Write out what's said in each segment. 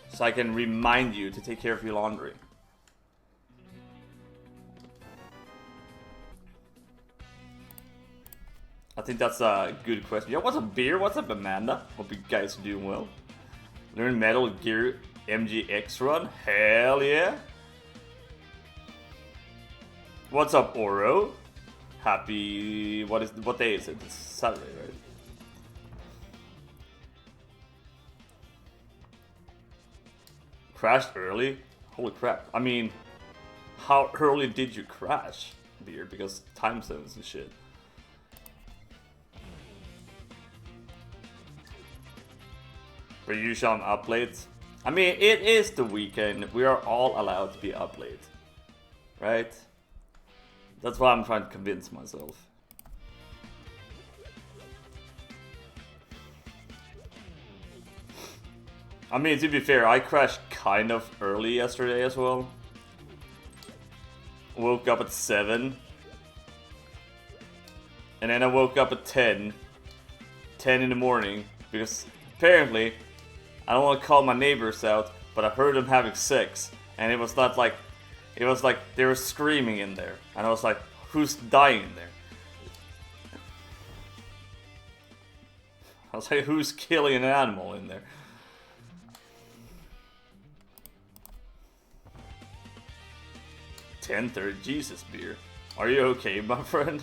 So I can remind you to take care of your laundry. I think that's a good question. Yo, what's up, Beer? What's up, Amanda? Hope you guys are doing well. Learn Metal Gear MGX run? Hell yeah! What's up, Oro? Happy... what day is it? It's Saturday, right? Crashed early? Holy crap. I mean, how early did you crash, Beer? Because time zones and shit. But usually I'm up late. I mean, it is the weekend. We are all allowed to be up late. Right? That's what I'm trying to convince myself. I mean, to be fair, I crashed kind of early yesterday as well. Woke up at 7. And then I woke up at 10. 10 in the morning. Because apparently, I don't want to call my neighbors out, but I heard them having sex. And it was not like... It was like they were screaming in there. And I was like, who's dying in there? I was like, who's killing an animal in there? $10:30, Jesus, Beer. Are you okay, my friend?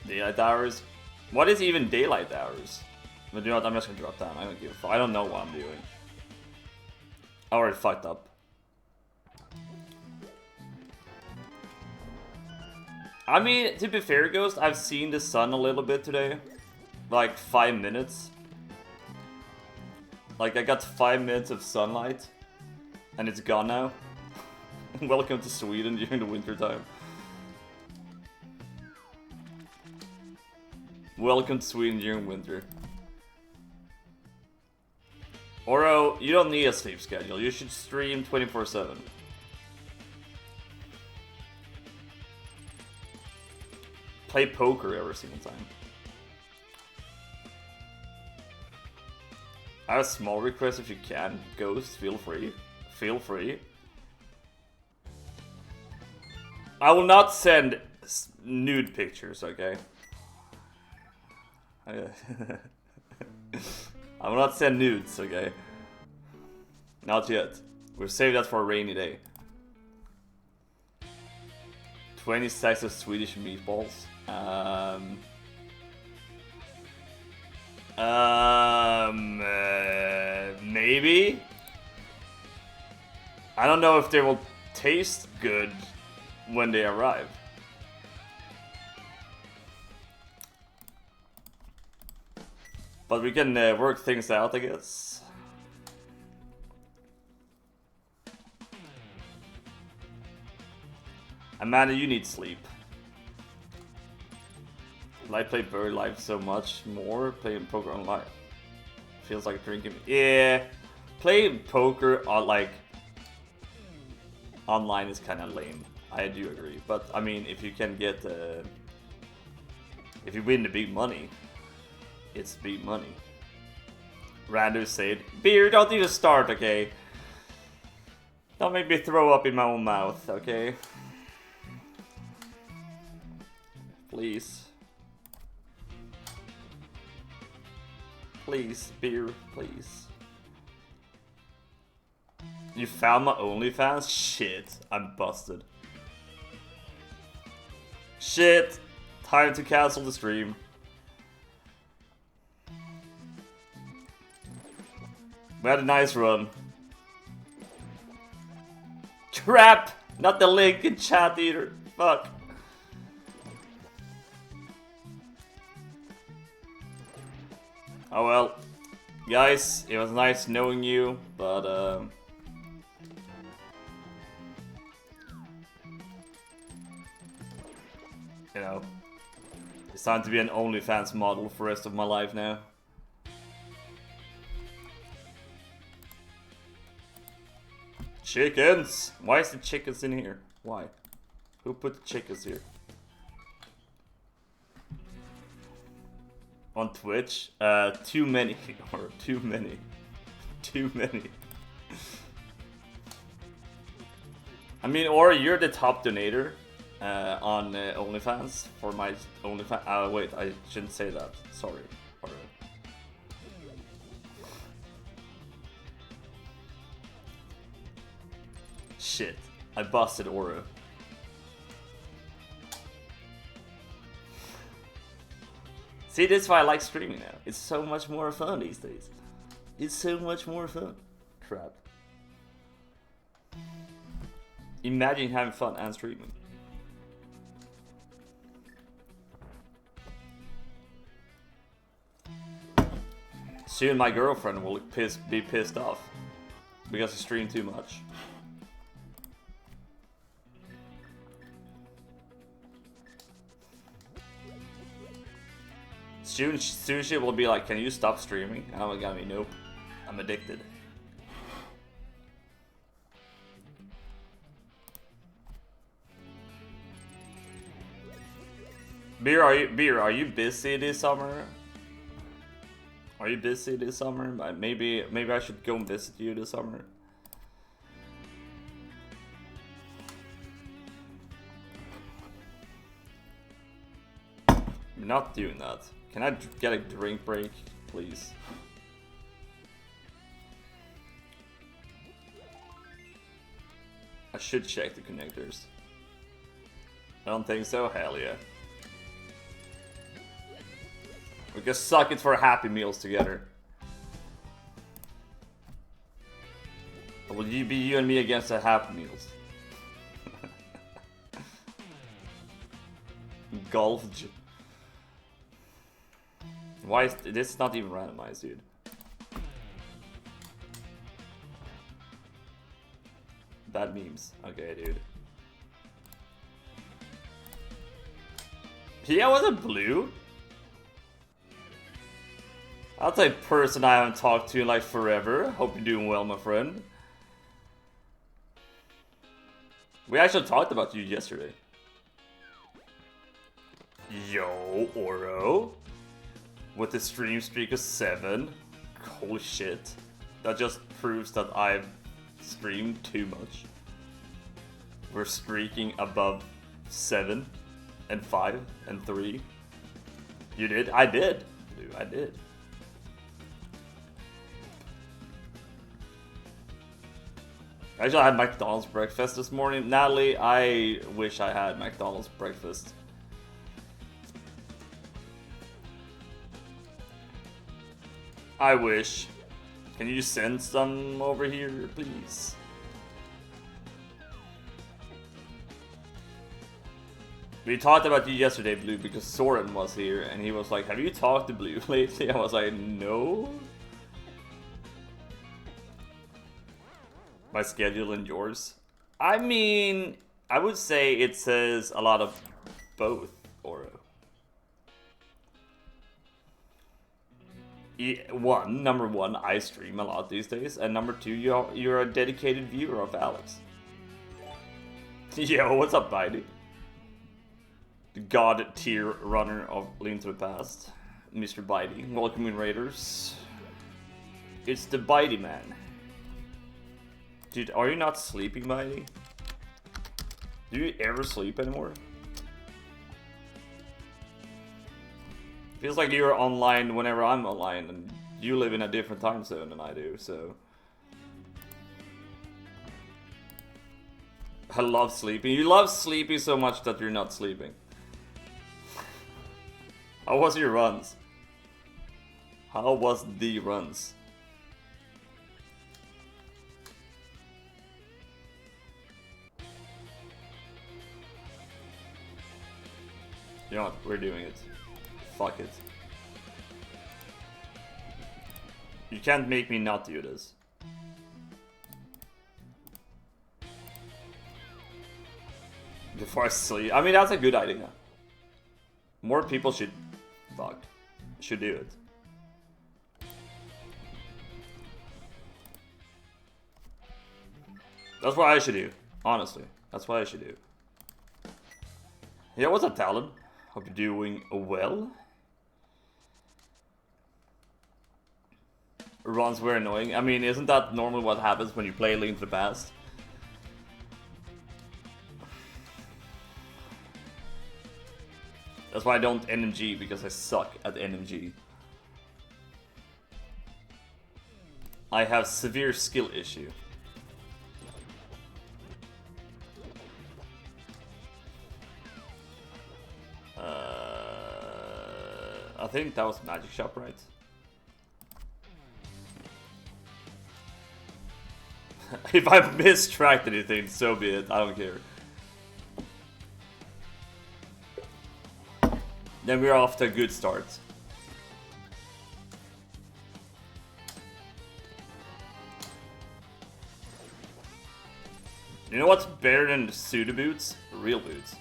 Daylight hours? What is even daylight hours? But you know what, I'm just gonna drop down. I don't give a fuck. I don't know what I'm doing. I already fucked up. I mean, to be fair, Ghost, I've seen the sun a little bit today. Like 5 minutes. Like, I got 5 minutes of sunlight. And it's gone now. Welcome to Sweden during the winter time. Welcome to Sweden during winter. Oro, you don't need a sleep schedule. You should stream 24/7. Play poker every single time. I have a small request if you can. Ghost, feel free. Feel free. I will not send nude pictures, okay? I will not send nudes, okay? Not yet. We'll save that for a rainy day. 20 stacks of Swedish meatballs. Maybe? I don't know if they will taste good when they arrive. But we can work things out, I guess. Amanda, you need sleep. I play Bird Life so much more. Playing poker online feels like drinking. Yeah, playing poker on like online is kind of lame. I do agree, but I mean, if you can get, if you win the big money, it's big money. Rando said, "Beer, don't even start, okay? Don't make me throw up in my own mouth, okay? Please." Please, Beer, please. You found my OnlyFans? Shit, I'm busted. Shit, time to cancel the stream. We had a nice run. Crap! Not the link in chat either. Fuck. Oh well. Guys, it was nice knowing you, but you know, it's time to be an OnlyFans model for the rest of my life now. Chickens! Why is the chickens in here? Why? Who put the chickens here? On Twitch, too many, or too many. Too many. I mean, or you're the top donator on OnlyFans for my OnlyFans. Wait, I shouldn't say that. Sorry. Shit, I busted Oro. See, that's why I like streaming now. It's so much more fun these days. It's so much more fun. Crap. Imagine having fun and streaming. Soon my girlfriend will be pissed off because I stream too much. Soon she will be like, "Can you stop streaming?" And I'm like, "Nope, I'm addicted." Beer, are you busy this summer? Are you busy this summer? Maybe I should go and visit you this summer. I'm not doing that. Can I get a drink break, please? I should check the connectors. I don't think so? Hell yeah. We can suck it for Happy Meals together. Or will you be you and me against the Happy Meals? Golf. Why is this not even randomized, dude? Bad memes. Okay, dude. Yeah, was it blue? That's a person I haven't talked to in like forever. Hope you're doing well, my friend. We actually talked about you yesterday. Yo, Oro. With a stream streak of 7. Holy shit. That just proves that I've streamed too much. We're streaking above 7 and 5 and 3. You did? I did. Dude, I did. Actually, I had McDonald's breakfast this morning. Natalie, I wish I had McDonald's breakfast. I wish. Can you send some over here, please? We talked about you yesterday, Blue, because Soren was here, and he was like, "Have you talked to Blue lately?" I was like, "No." My schedule and yours? I mean, I would say it says a lot of both, Oro. Number one, I stream a lot these days, and number two, you're a dedicated viewer of Alex. Yo, what's up, Bitey? The god tier runner of Link to the Past, Mr. Bitey. Welcome in, Raiders. It's the Bitey man. Dude, are you not sleeping, Bitey? Do you ever sleep anymore? Feels like you're online whenever I'm online, and you live in a different time zone than I do, so... I love sleeping. You love sleeping so much that you're not sleeping. How was your runs? How was the runs? You know what? We're doing it. Fuck it. You can't make me not do this. Before I sleep. I mean, that's a good idea. More people should... should do it. That's what I should do. Honestly. That's what I should do. Yeah, what's up, Talon? Hope you're doing well. runs were annoying. I mean, isn't that normally what happens when you play Link to the Past? That's why I don't NMG, because I suck at NMG. I have severe skill issue. I think that was Magic Shop, right? If I mistracked anything, so be it. I don't care. Then we're off to a good start. You know what's better than the pseudo boots? Real boots.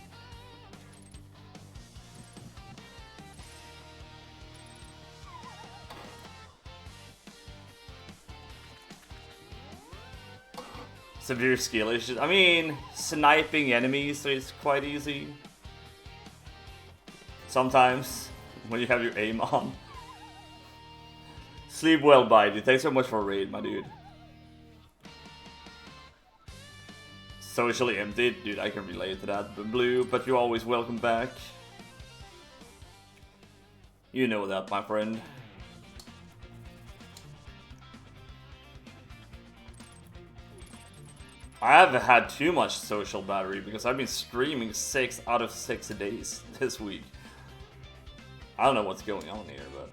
Severe skill issues. I mean, sniping enemies is quite easy. Sometimes, when you have your aim on. Sleep well, Bitey. Thanks so much for a raid, my dude. Socially empty. Dude, I can relate to that. Blue, but you're always welcome back. You know that, my friend. I haven't had too much social battery because I've been streaming 6 out of 6 days this week. I don't know what's going on here, but...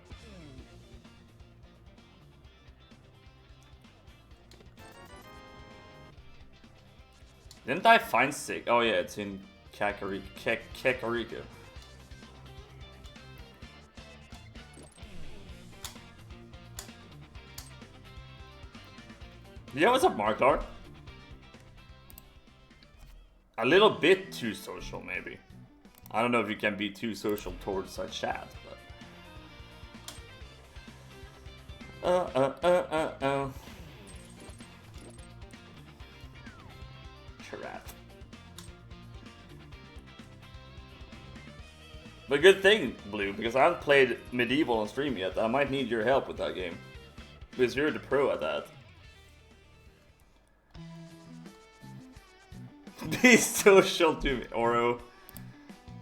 Didn't I find sick? Oh yeah, it's in Kakariko. Yeah, what's up, Marklar? A little bit too social, maybe. I don't know if you can be too social towards a chat, but... Giraffe. But good thing, Blue, because I haven't played Medieval on stream yet. I might need your help with that game. Because you're the pro at that. Be social to me, Oro.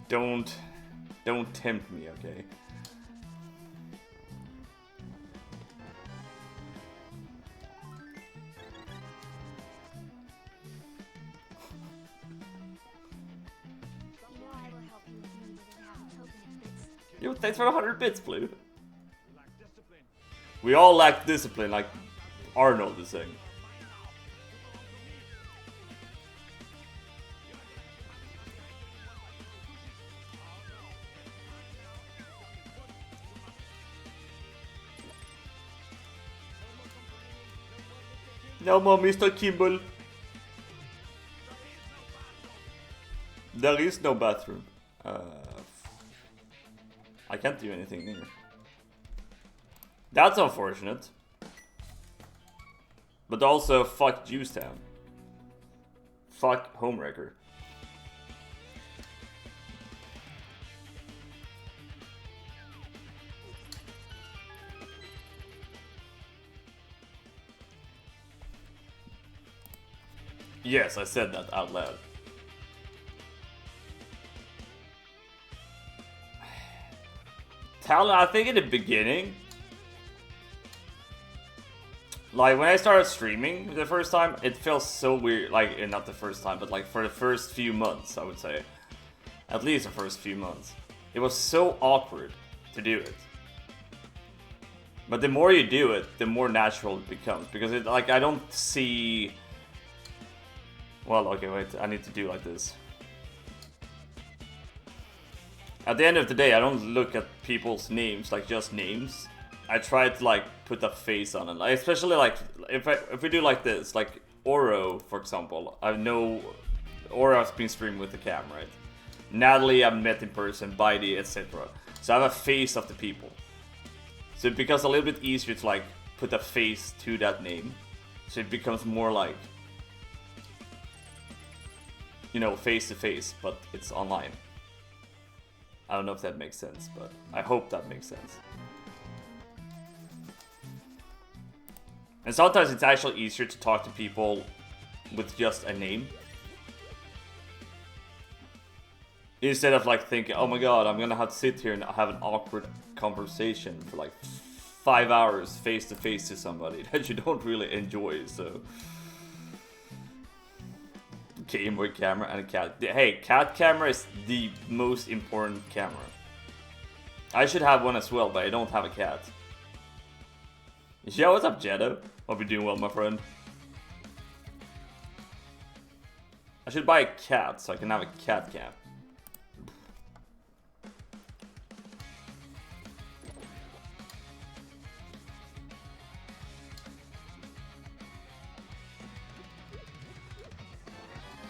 Don't tempt me, okay? Yo, thanks for 100 bits, Blue. We all lack discipline, like Arnold is saying. No more Mr. Kimball. There is no bathroom. I can't do anything here. That's unfortunate. But also, fuck Jewstown. Fuck Homewrecker. Yes, I said that out loud. Talon, I think in the beginning, like when I started streaming the first time, it felt so weird. Like, not the first time, but like for the first few months, I would say. At least the first few months. It was so awkward to do it. But the more you do it, the more natural it becomes. Because it, like, I don't see... Well, okay, wait, I need to do like this. At the end of the day, I don't look at people's names like just names. I try to like put a face on it. Like, especially like if we do like this, like Oro, for example. I know Oro has been streaming with the cam, right? Natalie I've met in person, Bitey, etc. So I have a face of the people. So it becomes a little bit easier to like put a face to that name. So it becomes more like, you know, face to face, but it's online. I don't know if that makes sense, but I hope that makes sense. And sometimes it's actually easier to talk to people with just a name. Instead of like thinking, oh my god, I'm gonna have to sit here and have an awkward conversation for like 5 hours face to face to somebody that you don't really enjoy, so. Game Boy camera and a cat. Hey, cat camera is the most important camera. I should have one as well, but I don't have a cat. Yo, what's up, Jetto? Hope you're doing well, my friend. I should buy a cat so I can have a cat cam.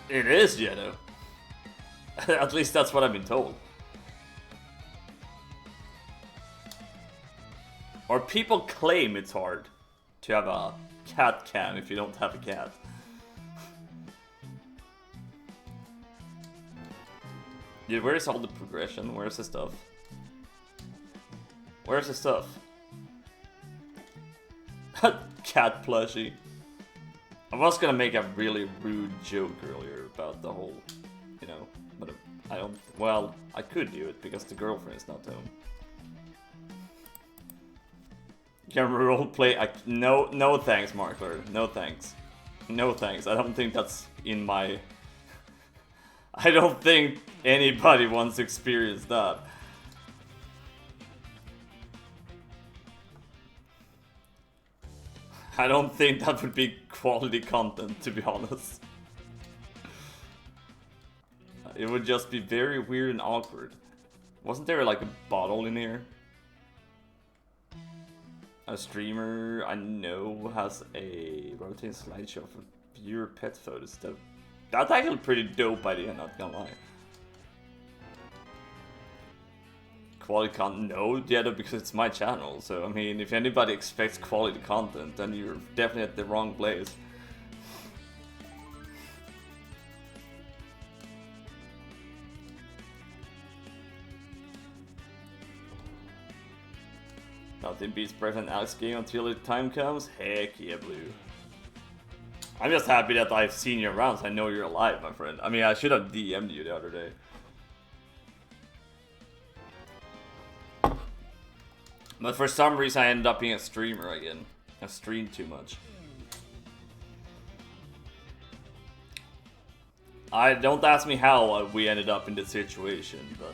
It is, Jetto. At least that's what I've been told. Or people claim it's hard to have a cat cam if you don't have a cat. Dude, where's all the progression? Where's the stuff? Where's the stuff? Cat plushie. I was gonna make a really rude joke earlier about the whole, you know, but I don't, well, I could do it because the girlfriend is not home. Can roleplay? No thanks, Markler. No thanks. No thanks. I don't think that's in my... I don't think anybody wants to experience that. I don't think that would be quality content, to be honest. It would just be very weird and awkward. Wasn't there like a bottle in here? A streamer I know has a rotating slideshow for viewer pet photos. That's actually a pretty dope idea, not gonna lie. Quality content? No, yeah, because it's my channel. So, I mean, if anybody expects quality content, then you're definitely at the wrong place. Nothing beats President Alex game until the time comes. Heck yeah, Blue. I'm just happy that I've seen you around, so I know you're alive, my friend. I mean, I should have DM'd you the other day. But for some reason, I ended up being a streamer again. I streamed too much. Don't ask me how we ended up in this situation, but...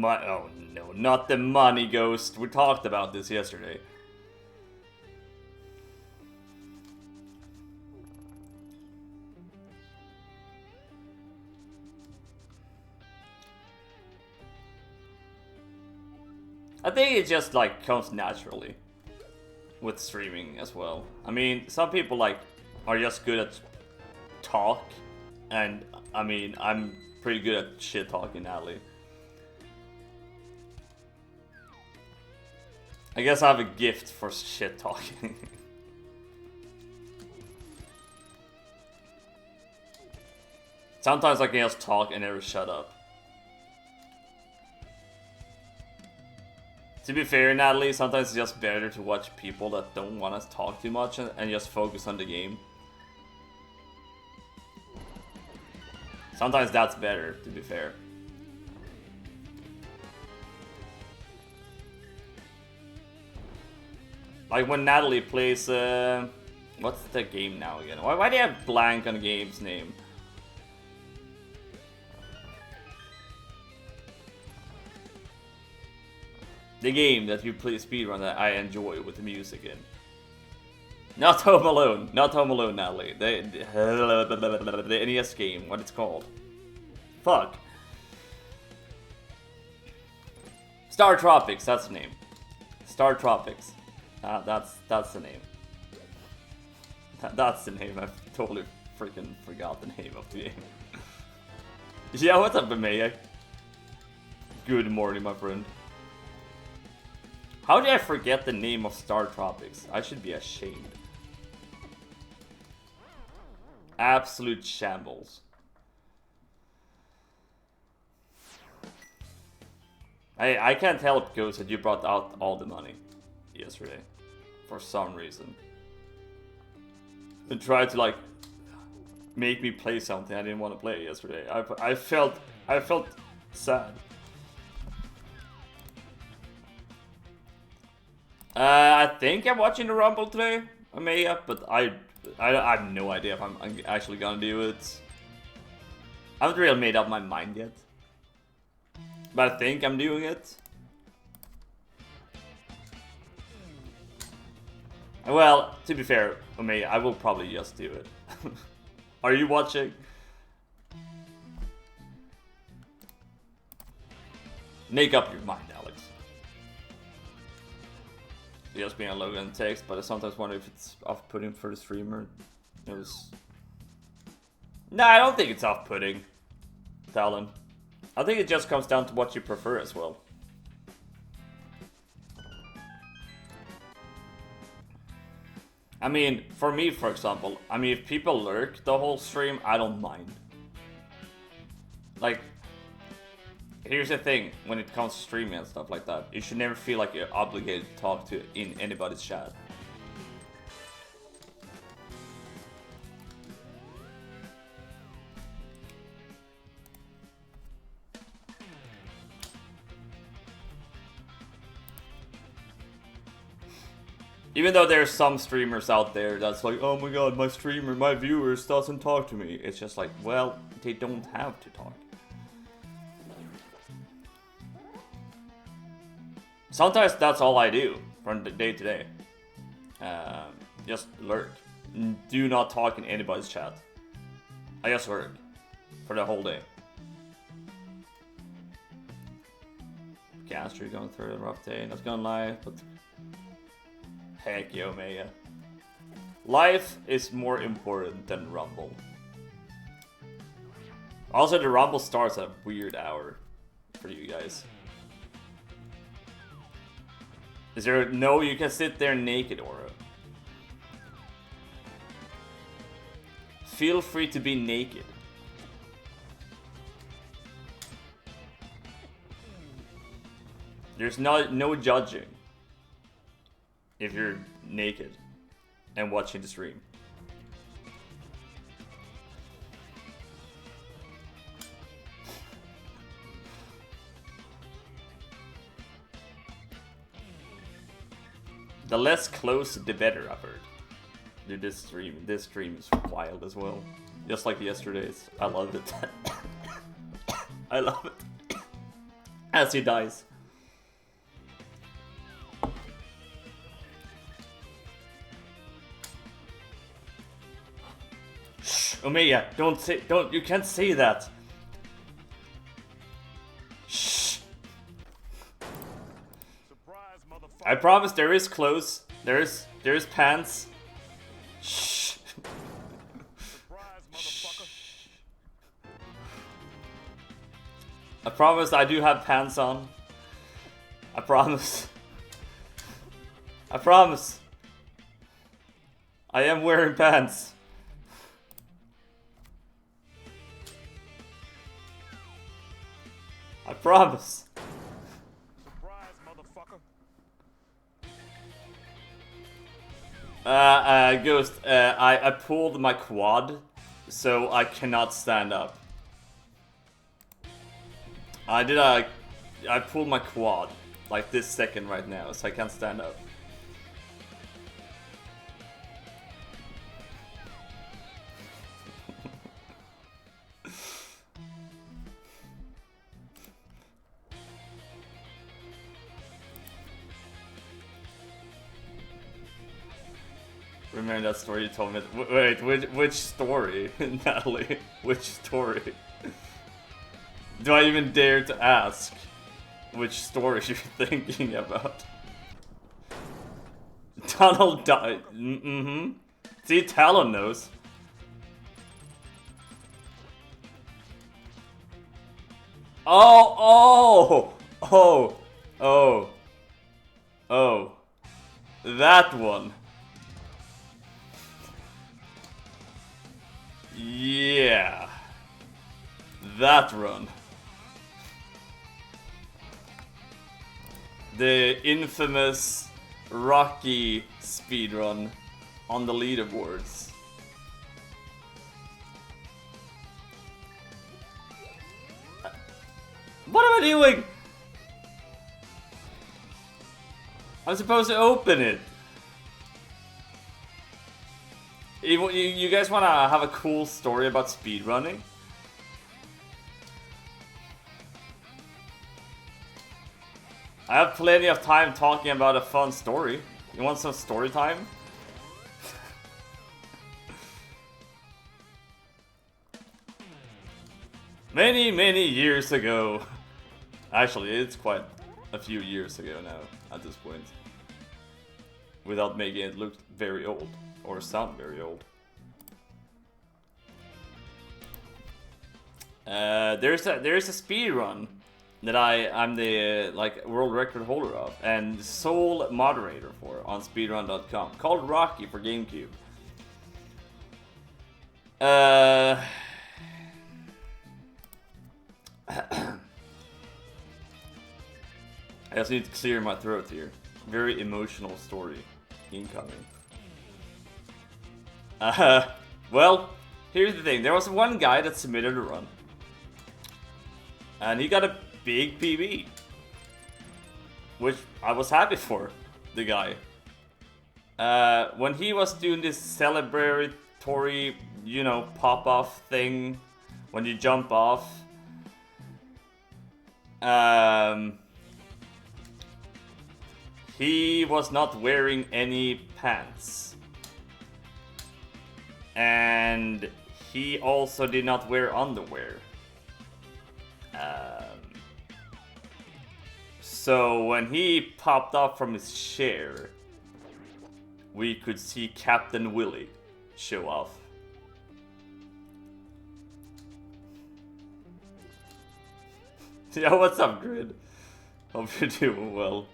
Oh no, not the money ghost. We talked about this yesterday. I think it just like comes naturally with streaming as well. I mean, some people like are just good at talk, and I mean, I'm pretty good at shit talking, Natalie. I guess I have a gift for shit talking. Sometimes I can just talk and never shut up. To be fair, Natalie, sometimes it's just better to watch people that don't want to talk too much and just focus on the game. Sometimes that's better, to be fair. Like when Natalie plays, what's the game now again? Why do you have blank on the game's name? The game that you play speedrun that I enjoy with the music in. Not Home Alone. Not Home Alone, Natalie. The NES game, what it's called. Fuck. Star Tropics, that's the name. Star Tropics. That's the name. That's the name. I totally freaking forgot the name of the game. Yeah, what's up, Bemea? Good morning, my friend. How did I forget the name of Star Tropics? I should be ashamed. Absolute shambles. I can't help Ghost that you brought out all the money yesterday. For some reason. And tried to like make me play something I didn't want to play yesterday. I felt sad. I think I'm watching the Rumble today. I may have, but I have no idea if I'm actually gonna do it. I haven't really made up my mind yet. But I think I'm doing it. Well, to be fair, I will probably just do it. Are you watching? Make up your mind, Alex. Just being a logo and text, but I sometimes wonder if it's off-putting for the streamer. It was... No, I don't think it's off-putting, Talon. I think it just comes down to what you prefer as well. I mean, for me, for example, I mean, if people lurk the whole stream, I don't mind. Like, here's the thing, when it comes to streaming and stuff like that, you should never feel like you're obligated to talk to in anybody's chat. Even though there's some streamers out there that's like, oh my god, my streamer, my viewers doesn't talk to me. It's just like, well, they don't have to talk. Sometimes that's all I do from the day to day. Just lurk. Do not talk in anybody's chat. I just lurk for the whole day. Caster going through a rough day, not gonna lie, but heck yo, Maya. Life is more important than Rumble. Also, the Rumble starts at a weird hour for you guys. Is there no you can sit there naked, Aura? Feel free to be naked. There's no judging if you're naked and watching the stream. The less close, the better, I've heard. Dude, this stream is wild as well. Just like yesterday's. I love it. I love it. As he dies. Shh, Omega, you can't say that. Shh. I promise there is clothes. There is pants. Shh. Shh. I promise I do have pants on. I promise. I promise. I am wearing pants. I promise. Ghost, I pulled my quad, so I cannot stand up. I pulled my quad, like this second right now, so I can't stand up. Remember that story you told me? Wait, which story, Natalie? Which story? Do I even dare to ask which story you're thinking about? Tunnel died. See, Talon knows. Oh! That one. Yeah. That run. The infamous Rocky speedrun on the leaderboards. What am I doing? I'm supposed to open it. You guys want to have a cool story about speedrunning? I have plenty of time talking about a fun story. You want some story time? Many, many years ago. Actually, it's quite a few years ago now, at this point. Without making it look very old, or sound very old. There's a speedrun that I'm the like world record holder of and sole moderator for on speedrun.com called Rocky for GameCube. I just need to clear my throat here. Very emotional story incoming. Well, here's the thing. There was one guy that submitted a run. And he got a big PB. Which I was happy for, the guy. When he was doing this celebratory, you know, pop-off thing, when you jump off, he was not wearing any pants. And he also did not wear underwear. So when he popped up from his chair, we could see Captain Willie show off. Yeah, what's up, Grid? Hope you're doing well.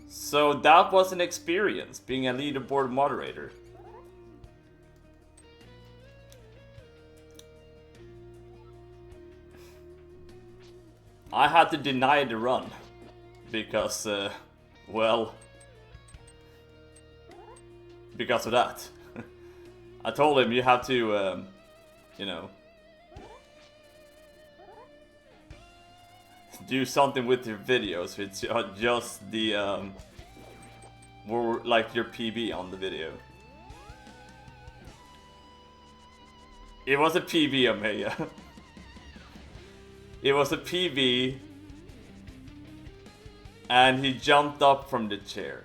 So that was an experience, being a leaderboard moderator. I had to deny the run, because, well, because of that. I told him you have to, you know, do something with your videos. It's just the, like your PB on the video. It was a PB, Omega. It was a PB, and he jumped up from the chair.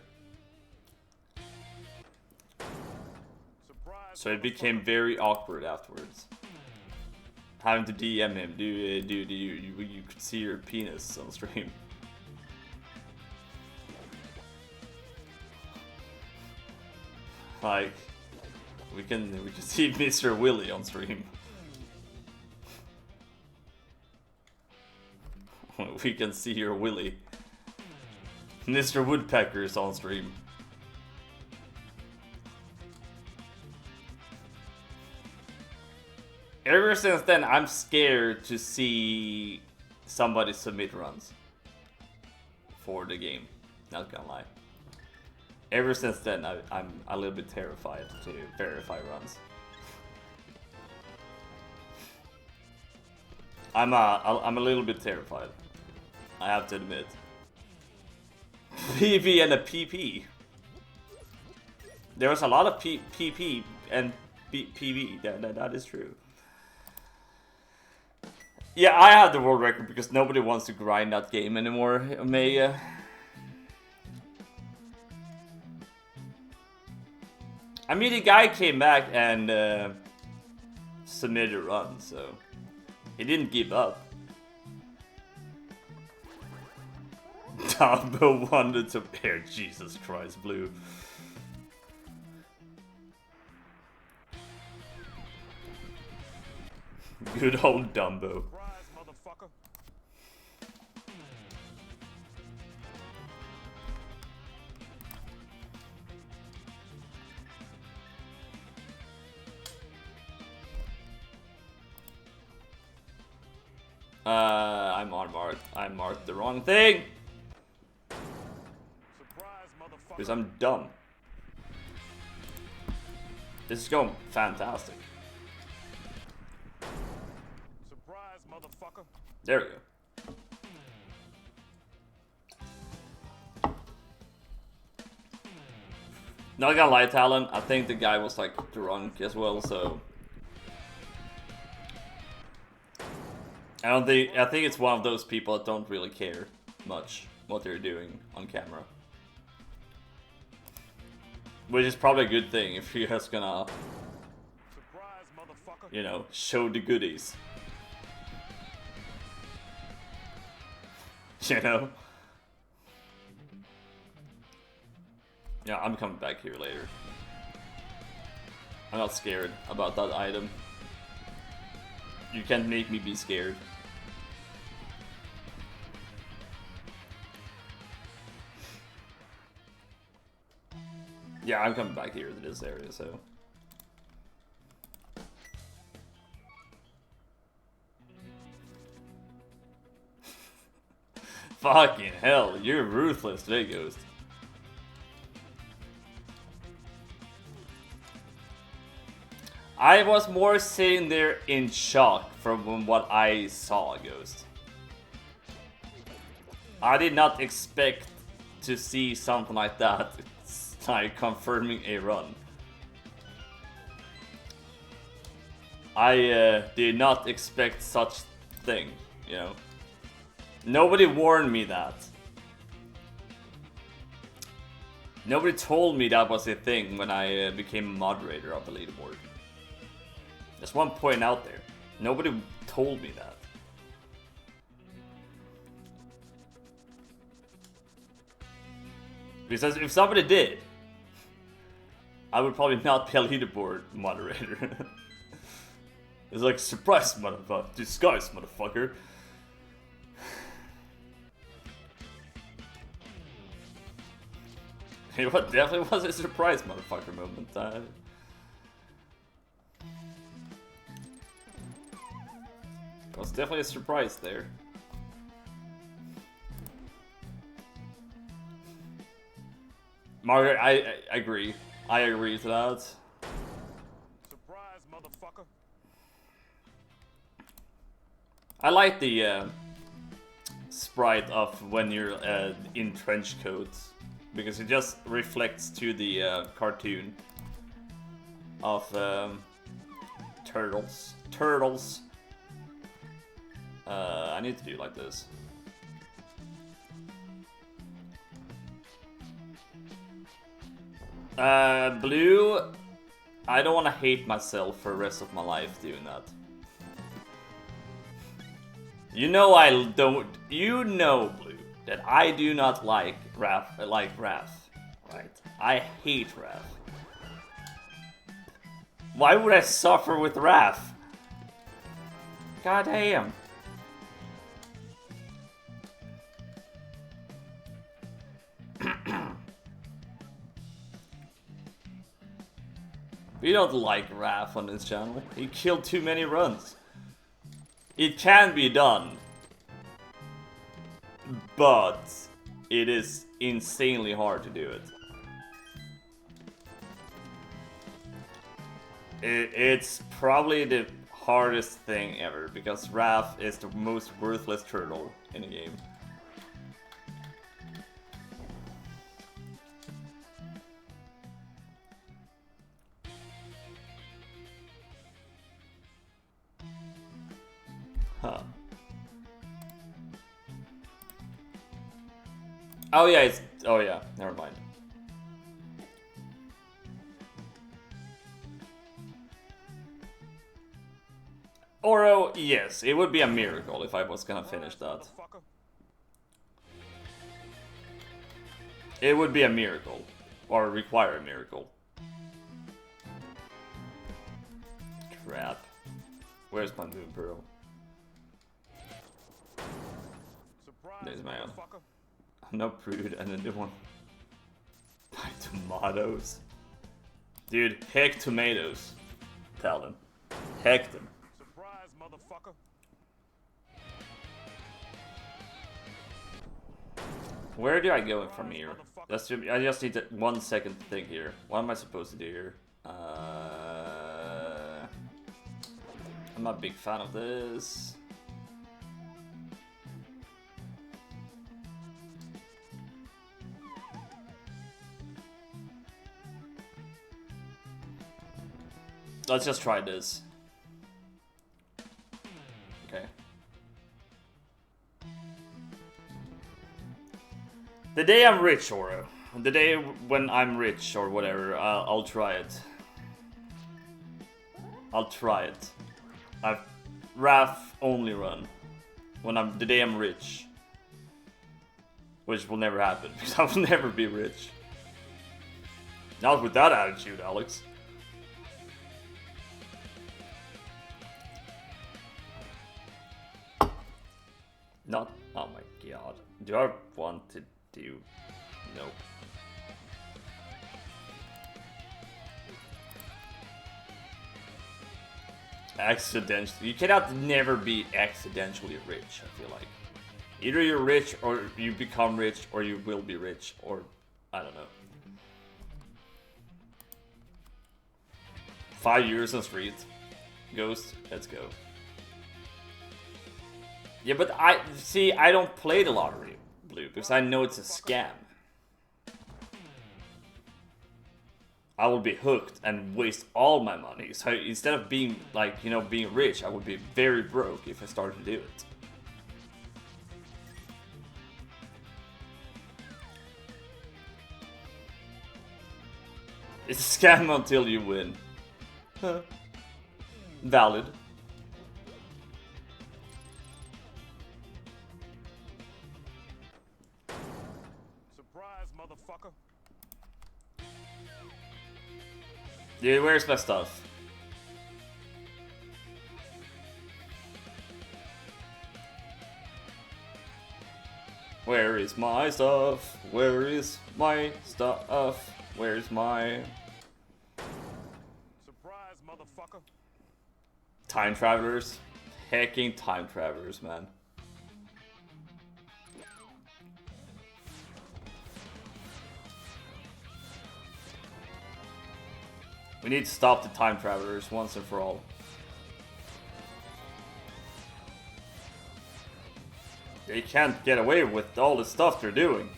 So it became very awkward afterwards. Having to DM him, dude, you could see your penis on stream. Like, we can see Mr. Willie on stream. We can see your Willie. Mr. Woodpecker's on stream. Ever since then, I'm scared to see somebody submit runs for the game. Not gonna lie. Ever since then, I'm a little bit terrified to verify runs. I'm a little bit terrified. I have to admit. PV and a PP. There was a lot of PP and PV. That is true. Yeah, I have the world record because nobody wants to grind that game anymore, Omega. I mean, the guy came back and submitted a run, so he didn't give up. Dumbo wanted to pair. Jesus Christ, Blue. Good old Dumbo. I marked the wrong thing! Because I'm dumb. This is going fantastic. Surprise, motherfucker. There we go. Not gonna lie, Talon, I think the guy was like drunk as well, so I think it's one of those people that don't really care much what they're doing on camera. Which is probably a good thing if you're just gonna, you know, show the goodies. You know? Yeah, I'm coming back here later. I'm not scared about that item. You can't make me be scared. Yeah, I'm coming back here to this area, so. Fucking hell, you're ruthless today, Ghost. I was more sitting there in shock from what I saw, Ghost. I did not expect to see something like that. Like confirming a run. I did not expect such thing, you know. Nobody warned me that. Nobody told me that was a thing when I became a moderator of the leaderboard. Just one point out there. Nobody told me that. Because if somebody did, I would probably not be a leaderboard moderator. It's like, surprise, motherfucker. Disguise, motherfucker. It definitely was a surprise, motherfucker moment. It was definitely a surprise there. Margaret, I agree. I agree to that. Surprise, motherfucker. I like the sprite of when you're in trench coats, because it just reflects to the cartoon of turtles. Turtles. I need to do like this. Blue, I don't want to hate myself for the rest of my life doing that. You know I don't. You know, Blue, that I do not like Wrath. Right? I hate Wrath. Why would I suffer with Wrath? God damn. We don't like Raph on this channel. He killed too many runs. It can be done, but it is insanely hard to do it. It's probably the hardest thing ever, because Raph is the most worthless turtle in the game. Huh. Oh yeah, it's... Oh yeah, never mind. Oro, yes, it would be a miracle if I was gonna finish that. It would be a miracle. Or require a miracle. Crap. Where's my moon pearl? There's my own. No prude and a new one. Buy tomatoes. Dude, heck tomatoes. Tell them. Heck them. Surprise, motherfucker. Where do I go from here? I just need 1 second to think here. What am I supposed to do here? I'm not a big fan of this. Let's just try this. Okay. The day I'm rich, Oro. The day when I'm rich or whatever, I'll try it. I'll try it. I've RAF only run. The day I'm rich. Which will never happen, because I will never be rich. Not with that attitude, Alex. Not, oh my god. Do I want to do? Nope. Accidentally. You cannot never be accidentally rich, I feel like. Either you're rich, or you become rich, or you will be rich, or I don't know. 5 years on street. Ghost, let's go. Yeah, but I don't play the lottery, Blue, because I know it's a scam. I will be hooked and waste all my money. So instead of being like, you know, being rich, I would be very broke if I started to do it. It's a scam until you win. Huh. Valid. Surprise, motherfucker. Dude, where's my stuff? Where is my stuff? Where is my stuff? Where's my... Surprise, motherfucker. Time travelers? Hacking time travelers, man. We need to stop the time travelers once and for all. They can't get away with all the stuff they're doing.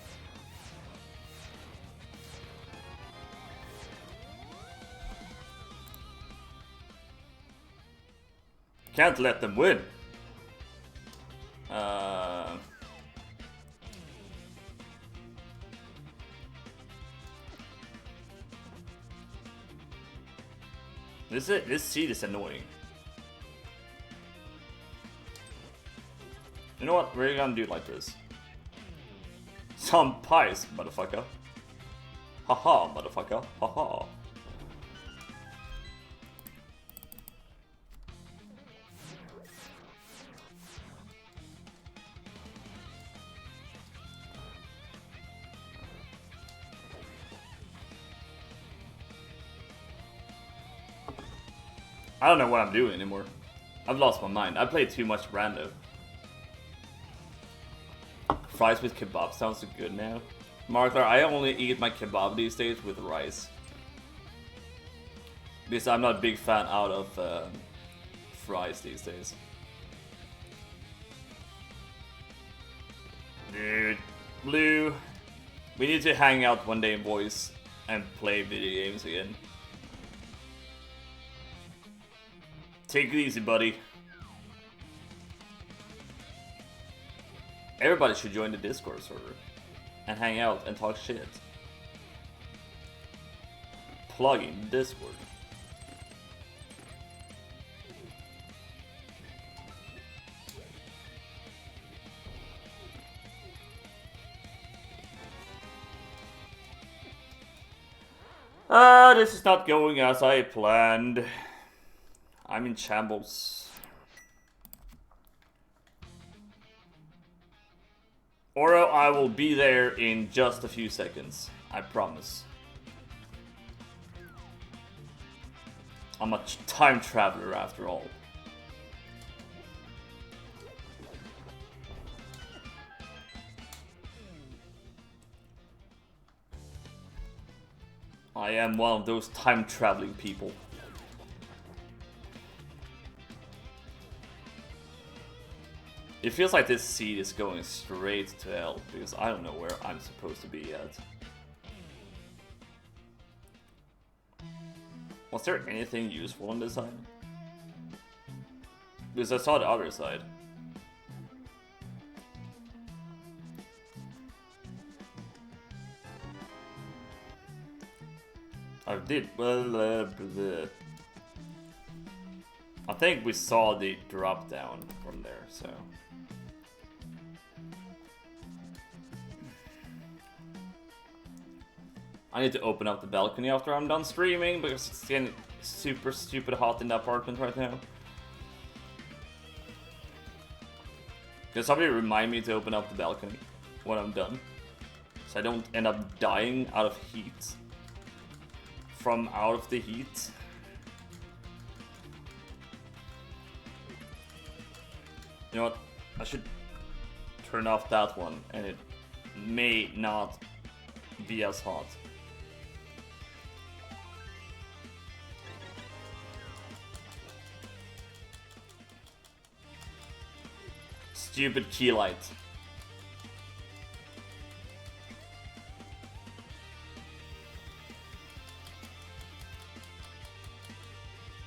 Can't let them win. This seat is annoying. You know what? We're gonna do it like this. Some pies, motherfucker. Haha, motherfucker. Haha. I don't know what I'm doing anymore. I've lost my mind. I played too much rando. Fries with kebab sounds so good now. Martha, I only eat my kebab these days with rice. Because I'm not a big fan out of fries these days. Dude, Blue, we need to hang out one day, boys, and play video games again. Take it easy, buddy. Everybody should join the Discord server and hang out and talk shit. Plug in Discord. This is not going as I planned. I'm in shambles. Oro, I will be there in just a few seconds. I promise. I'm a time traveler after all. I am one of those time-traveling people. It feels like this seed is going straight to hell, because I don't know where I'm supposed to be yet. Was there anything useful on this side? Because I saw the other side. I did, well, I think we saw the drop down from there, so. I need to open up the balcony after I'm done streaming because it's getting super stupid hot in the apartment right now. Can somebody remind me to open up the balcony when I'm done? So I don't end up dying out of heat. From out of the heat. You know what? I should turn off that one and it may not be as hot. Stupid key light.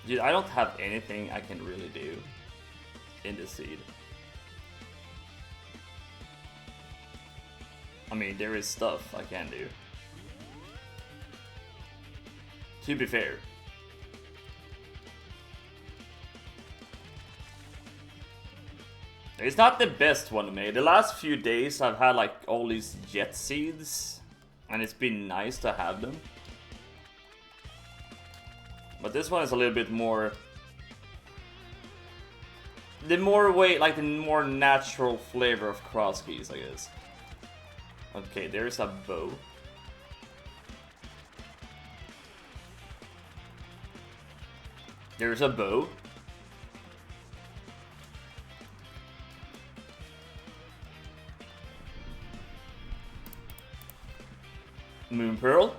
Dude, I don't have anything I can really do in this seed. I mean, there is stuff I can do. To be fair. It's not the best one made. The last few days I've had like all these jet seeds, and it's been nice to have them. But this one is a little bit more... the more natural flavor of Crosskeys, I guess. Okay, there's a bow. There's a bow. Moon Pearl.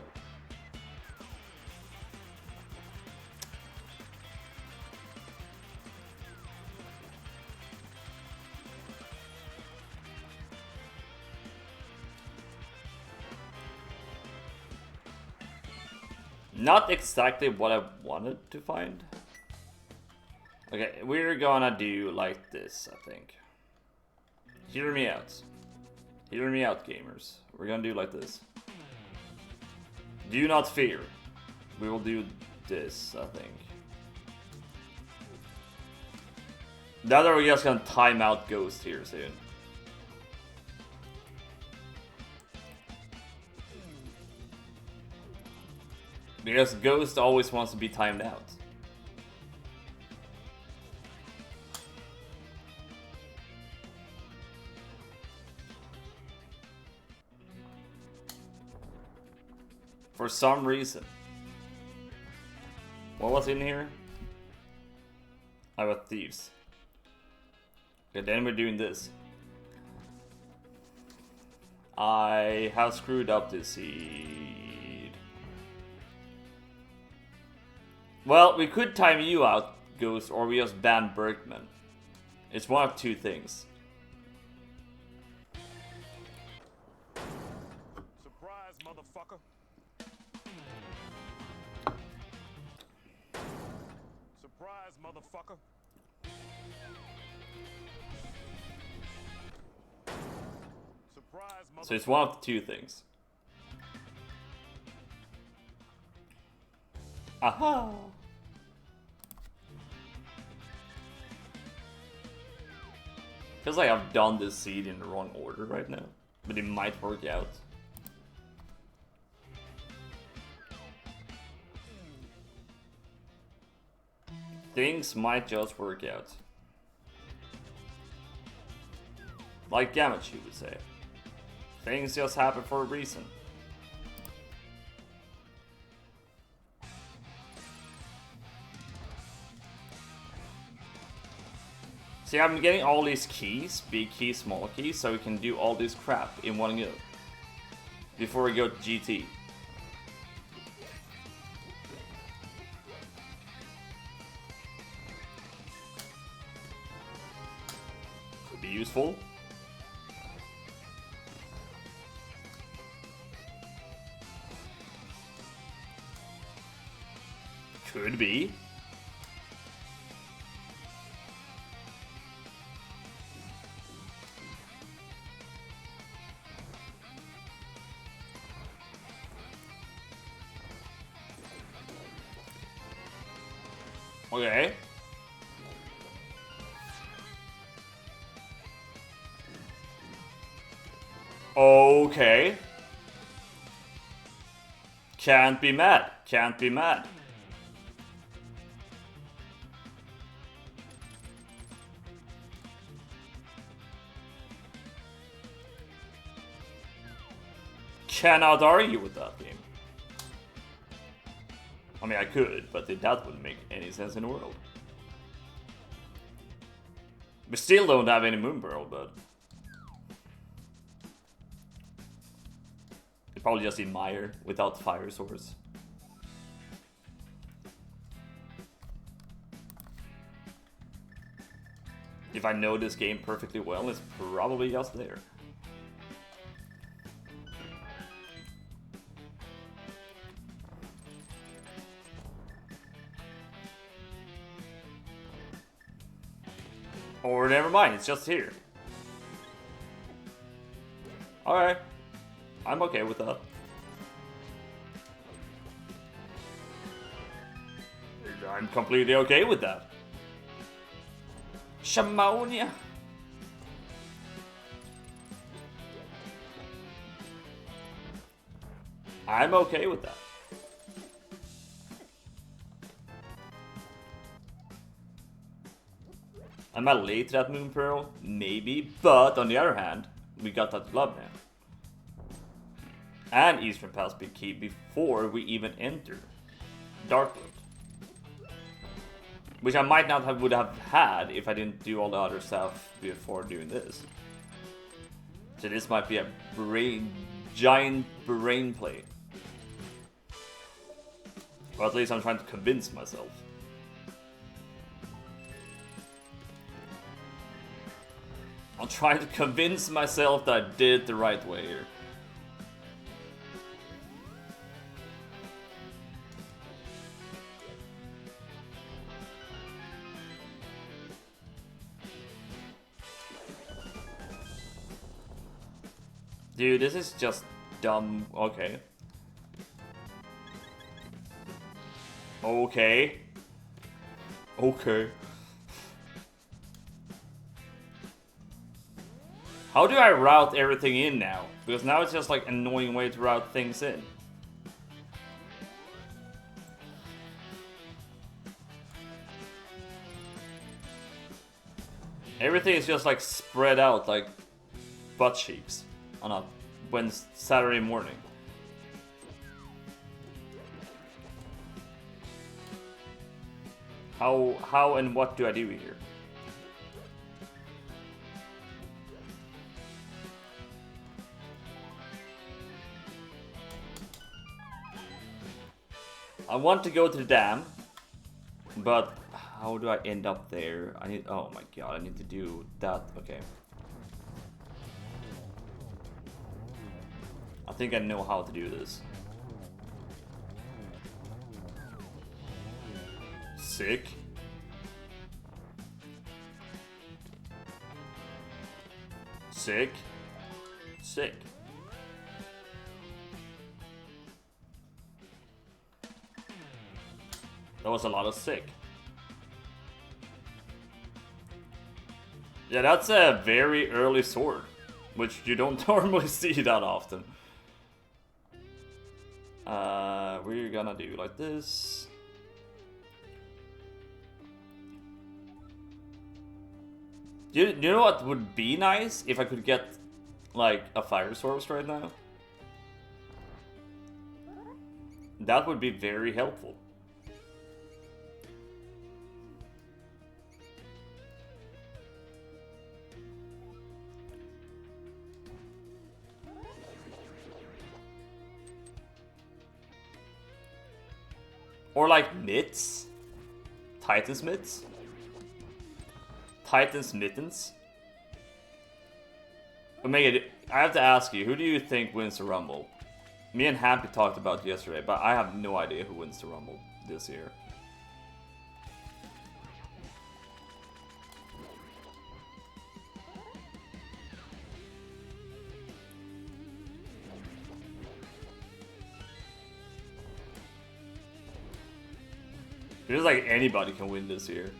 Not exactly what I wanted to find. Okay, we're gonna do like this, I think. Hear me out. Hear me out, gamers. We're gonna do like this. Do not fear. We will do this, I think. Now that we're just gonna time out Ghost here soon. Because Ghost always wants to be timed out. For some reason. What was in here? I got thieves. Okay, then we're doing this. I have screwed up this seed. Well, we could time you out, Ghost, or we just ban Berkman. It's one of two things. Surprise, motherfucker. Surprise, motherfucker. Surprise, motherfucker. So it's one of the two things. Aha! Feels like I've done this seed in the wrong order right now, but it might work out. Things might just work out. Like Gamachi would say. Things just happen for a reason. See, I'm getting all these keys, big keys, small keys, so we can do all this crap in one go. Before we go to GT. useful. Could be. Okay. Okay. Can't be mad. Can't be mad. Cannot argue with that game. I mean, I could, but that wouldn't make any sense in the world. We still don't have any Moon Pearl, but... You probably just need Mire without Fire Swords. If I know this game perfectly well, it's probably just there. Or never mind, it's just here. Alright. I'm okay with that. I'm completely okay with that. Shamonia. I'm okay with that. Am I late to that Moon Pearl? Maybe, but on the other hand, we got that Love now. And Eastern Pass Key before we even enter Darkwood. Which I might not have would have had if I didn't do all the other stuff before doing this. So this might be a giant brain play. Or at least I'm trying to convince myself. I'm trying to convince myself that I did it the right way here. Dude, this is just dumb. Okay. Okay. Okay. How do I route everything in now? Because now it's just like an annoying way to route things in. Everything is just like spread out like butt cheeks on a Saturday morning. How and what do I do here? I want to go to the dam, but how do I end up there? I need, oh my god, I need to do that, okay. I think I know how to do this. Sick. Sick. Sick. That was a lot of sick. Yeah, that's a very early sword, which you don't normally see that often. We're gonna do like this. You know what would be nice if I could get like a fire source right now? That would be very helpful. Or like mitts? Titan's mitts? Titan's mittens? Omega, I have to ask you, who do you think wins the Rumble? Me and Happy talked about it yesterday, but I have no idea who wins the Rumble this year. It feels like anybody can win this year.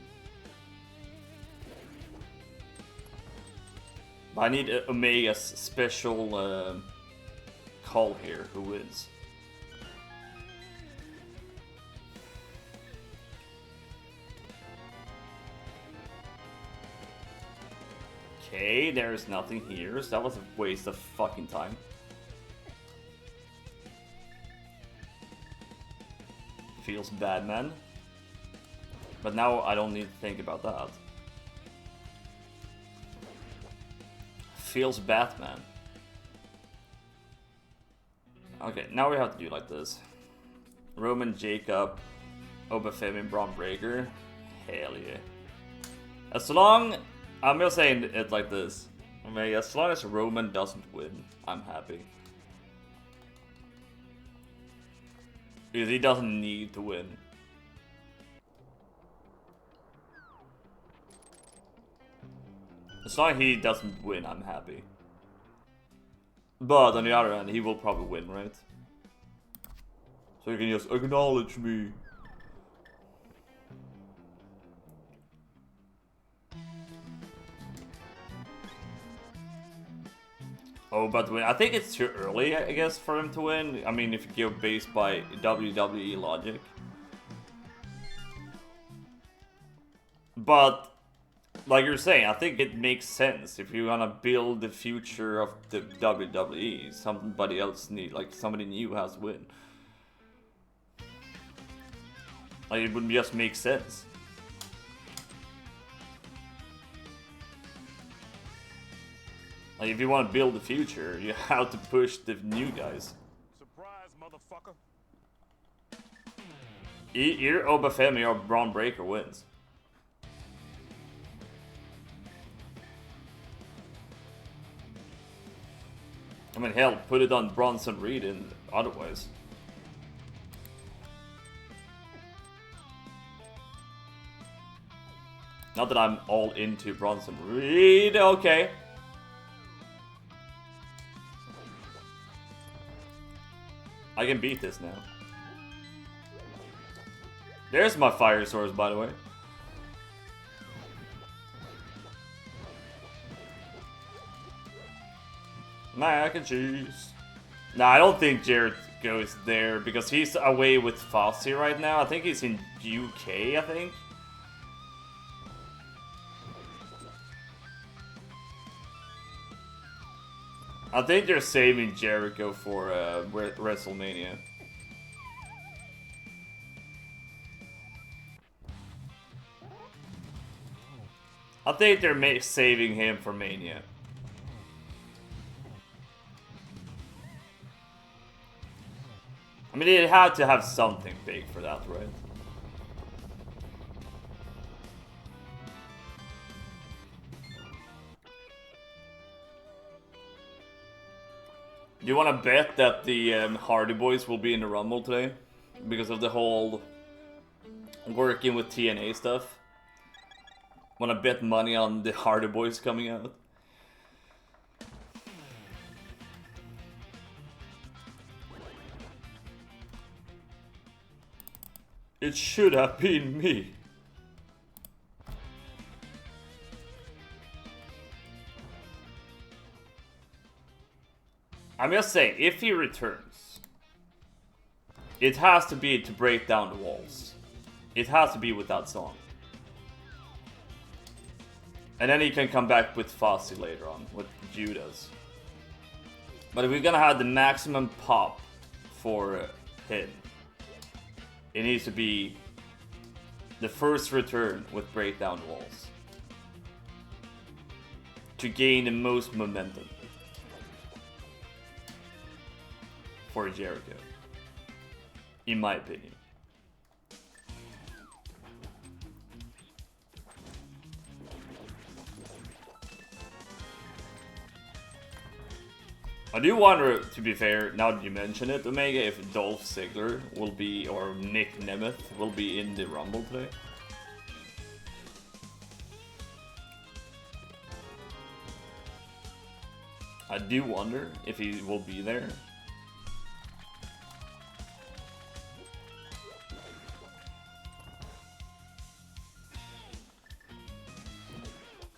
But I need Omega's special call here. Who wins? Okay, there's nothing here, so that was a waste of fucking time. Feels bad, man. But now I don't need to think about that. Feels Batman. Okay, now we have to do like this. Roman, Jacob, Obafemi, Braun Breaker. Hell yeah. As long... I'm just saying it like this. I mean, as long as Roman doesn't win, I'm happy. Because he doesn't need to win. As long as he doesn't win, I'm happy. But on the other hand, he will probably win, right? So you can just acknowledge me. Oh, but I think it's too early, I guess, for him to win. I mean, if you go based by WWE logic. But, like you're saying, I think it makes sense. If you wanna build the future of the WWE, somebody else somebody new has to win. Like, it would just make sense. Like, if you want to build the future, you have to push the new guys. Surprise, motherfucker. Either Obafemi or Braun Breaker wins. I mean, hell, put it on Bronson Reed and otherwise. Not that I'm all into Bronson Reed, okay. I can beat this now. There's my fire source, by the way. Mac and cheese. Nah, I don't think Jared goes there because he's away with Fossey right now. I think he's in UK, I think. I think they're saving Jericho for WrestleMania. I think they're saving him for Mania. I mean, they had to have something big for that, right? Do you want to bet that the Hardy Boys will be in the Rumble today? Because of the whole working with TNA stuff? Want to bet money on the Hardy Boys coming out? It should have been me. I'm just saying, if he returns, it has to be to break down the walls. It has to be with that song. And then he can come back with Fossey later on, with Judas. But if we're gonna have the maximum pop for him, it needs to be the first return with breakdown walls. To gain the most momentum. For Jericho. In my opinion. I do wonder, to be fair, now that you mention it, Omega, if Dolph Ziggler will be, or Nick Nemeth will be in the Rumble today. I do wonder if he will be there.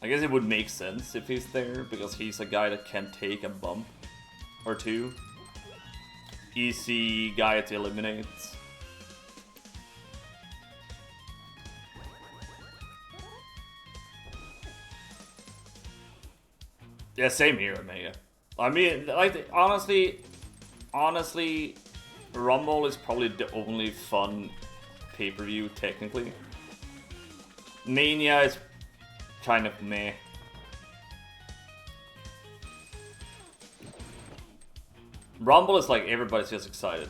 I guess it would make sense if he's there, because he's a guy that can take a bump or two. Easy guy to eliminate. Yeah, same here, Omega. I mean, like, honestly, Rumble is probably the only fun pay-per-view, technically. Mania is kind of meh. Rumble is like everybody's just excited.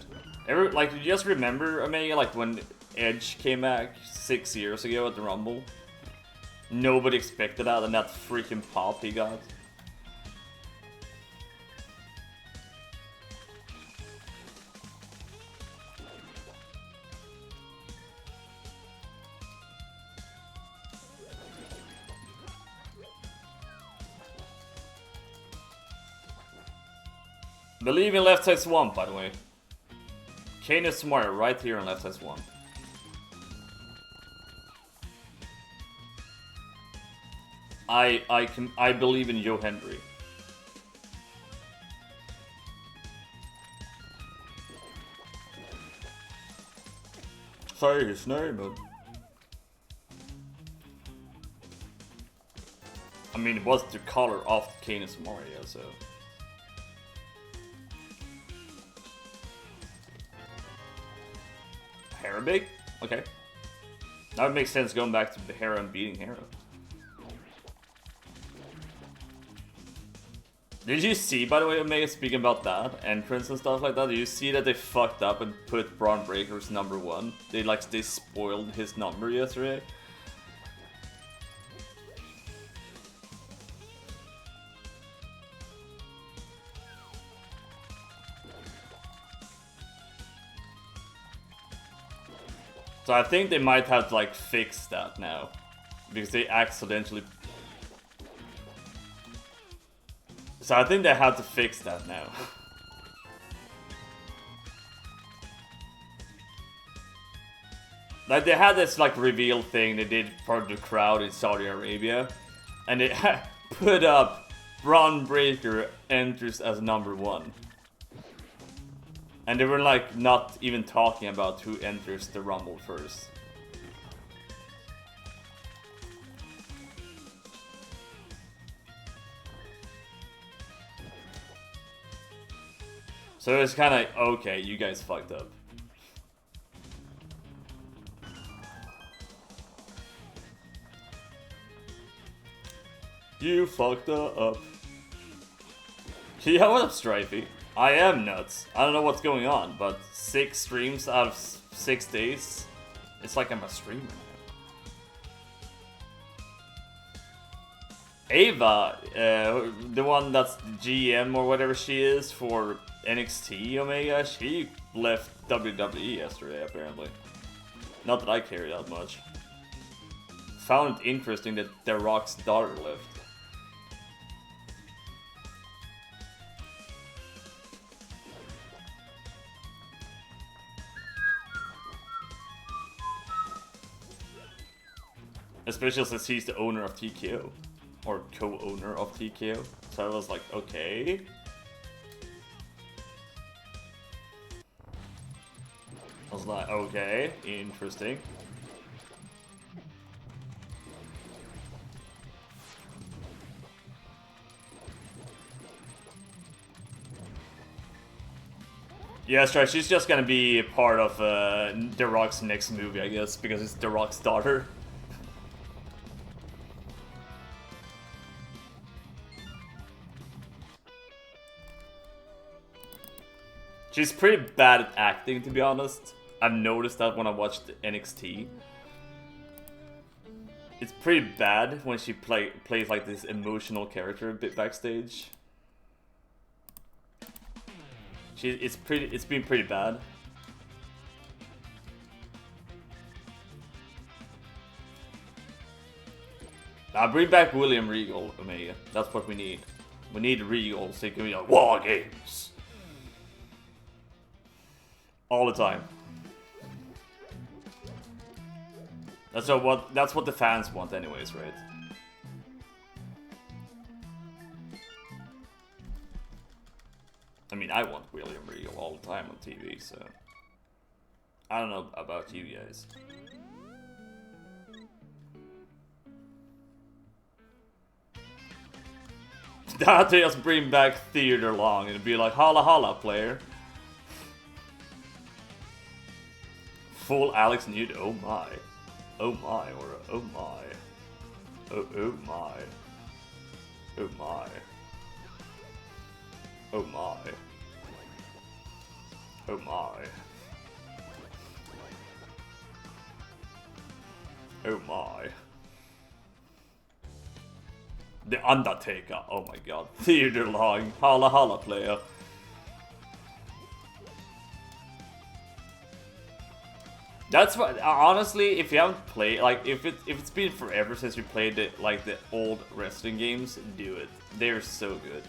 Like, you just remember, Omega, like when Edge came back 6 years ago at the Rumble? Nobody expected that, and that freaking pop he got. Believe in Left Side Swamp, by the way. Kane is smart right here in Left Side Swamp. I believe in Joe Hendry. Sorry his name, but I mean, it was the color of Kane is Mario, so. Hera big? Okay. That would make sense going back to Hera and beating Hera. Did you see, by the way, Omega, speaking about that, entrance and stuff like that, did you see that they fucked up and put Braun Breaker's #1? They spoiled his number yesterday. So I think they might have to like fix that now, because they accidentally. So I think they have to fix that now. Like they had this like reveal thing they did for the crowd in Saudi Arabia, and they put up Braun Breaker enters as #1. And they were like not even talking about who enters the Rumble first. So it's kind of like, okay, you guys fucked up. You fucked up. Yeah, what up, Strifey? I am nuts. I don't know what's going on, but 6 streams out of 6 days, it's like I'm a streamer now. Ava, the one that's GM or whatever she is for NXT Omega, she left WWE yesterday apparently. Not that I care that much. Found it interesting that The Rock's daughter left. Especially since he's the owner of TKO. Or co-owner of TKO. So I was like, okay. I was like, okay, interesting. Yeah, that's right. She's just gonna be a part of The Rock's next movie, I guess, because it's The Rock's daughter. She's pretty bad at acting, to be honest. I've noticed that when I watched NXT. It's pretty bad when she plays like this emotional character a bit backstage. It's been pretty bad. Now bring back William Regal, Omega. That's what we need. We need Regal so it can be like war games all the time. That's what the fans want, anyways, right? I mean, I want William Regal all the time on TV, so I don't know about you guys. That just bring back Theater Long and be like, holla holla, player. Full Alex Newt, oh my. Oh my, or oh my. Oh my. Oh my. Oh my. Oh my. Oh my. The Undertaker, oh my god. Theater Long, holla holla, player. That's what, honestly, if you haven't played, like, if it's been forever since you played the old wrestling games, do it. They're so good.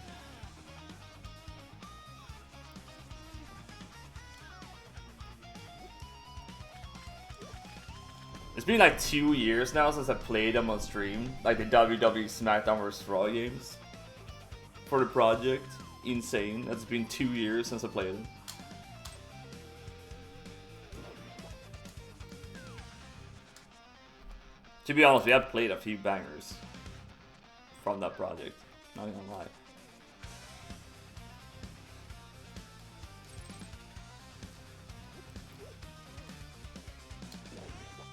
It's been like 2 years now since I played them on stream, like the WWE SmackDown vs. Raw games for the project. Insane. It's been 2 years since I played them. To be honest, we have played a few bangers from that project. Not gonna lie.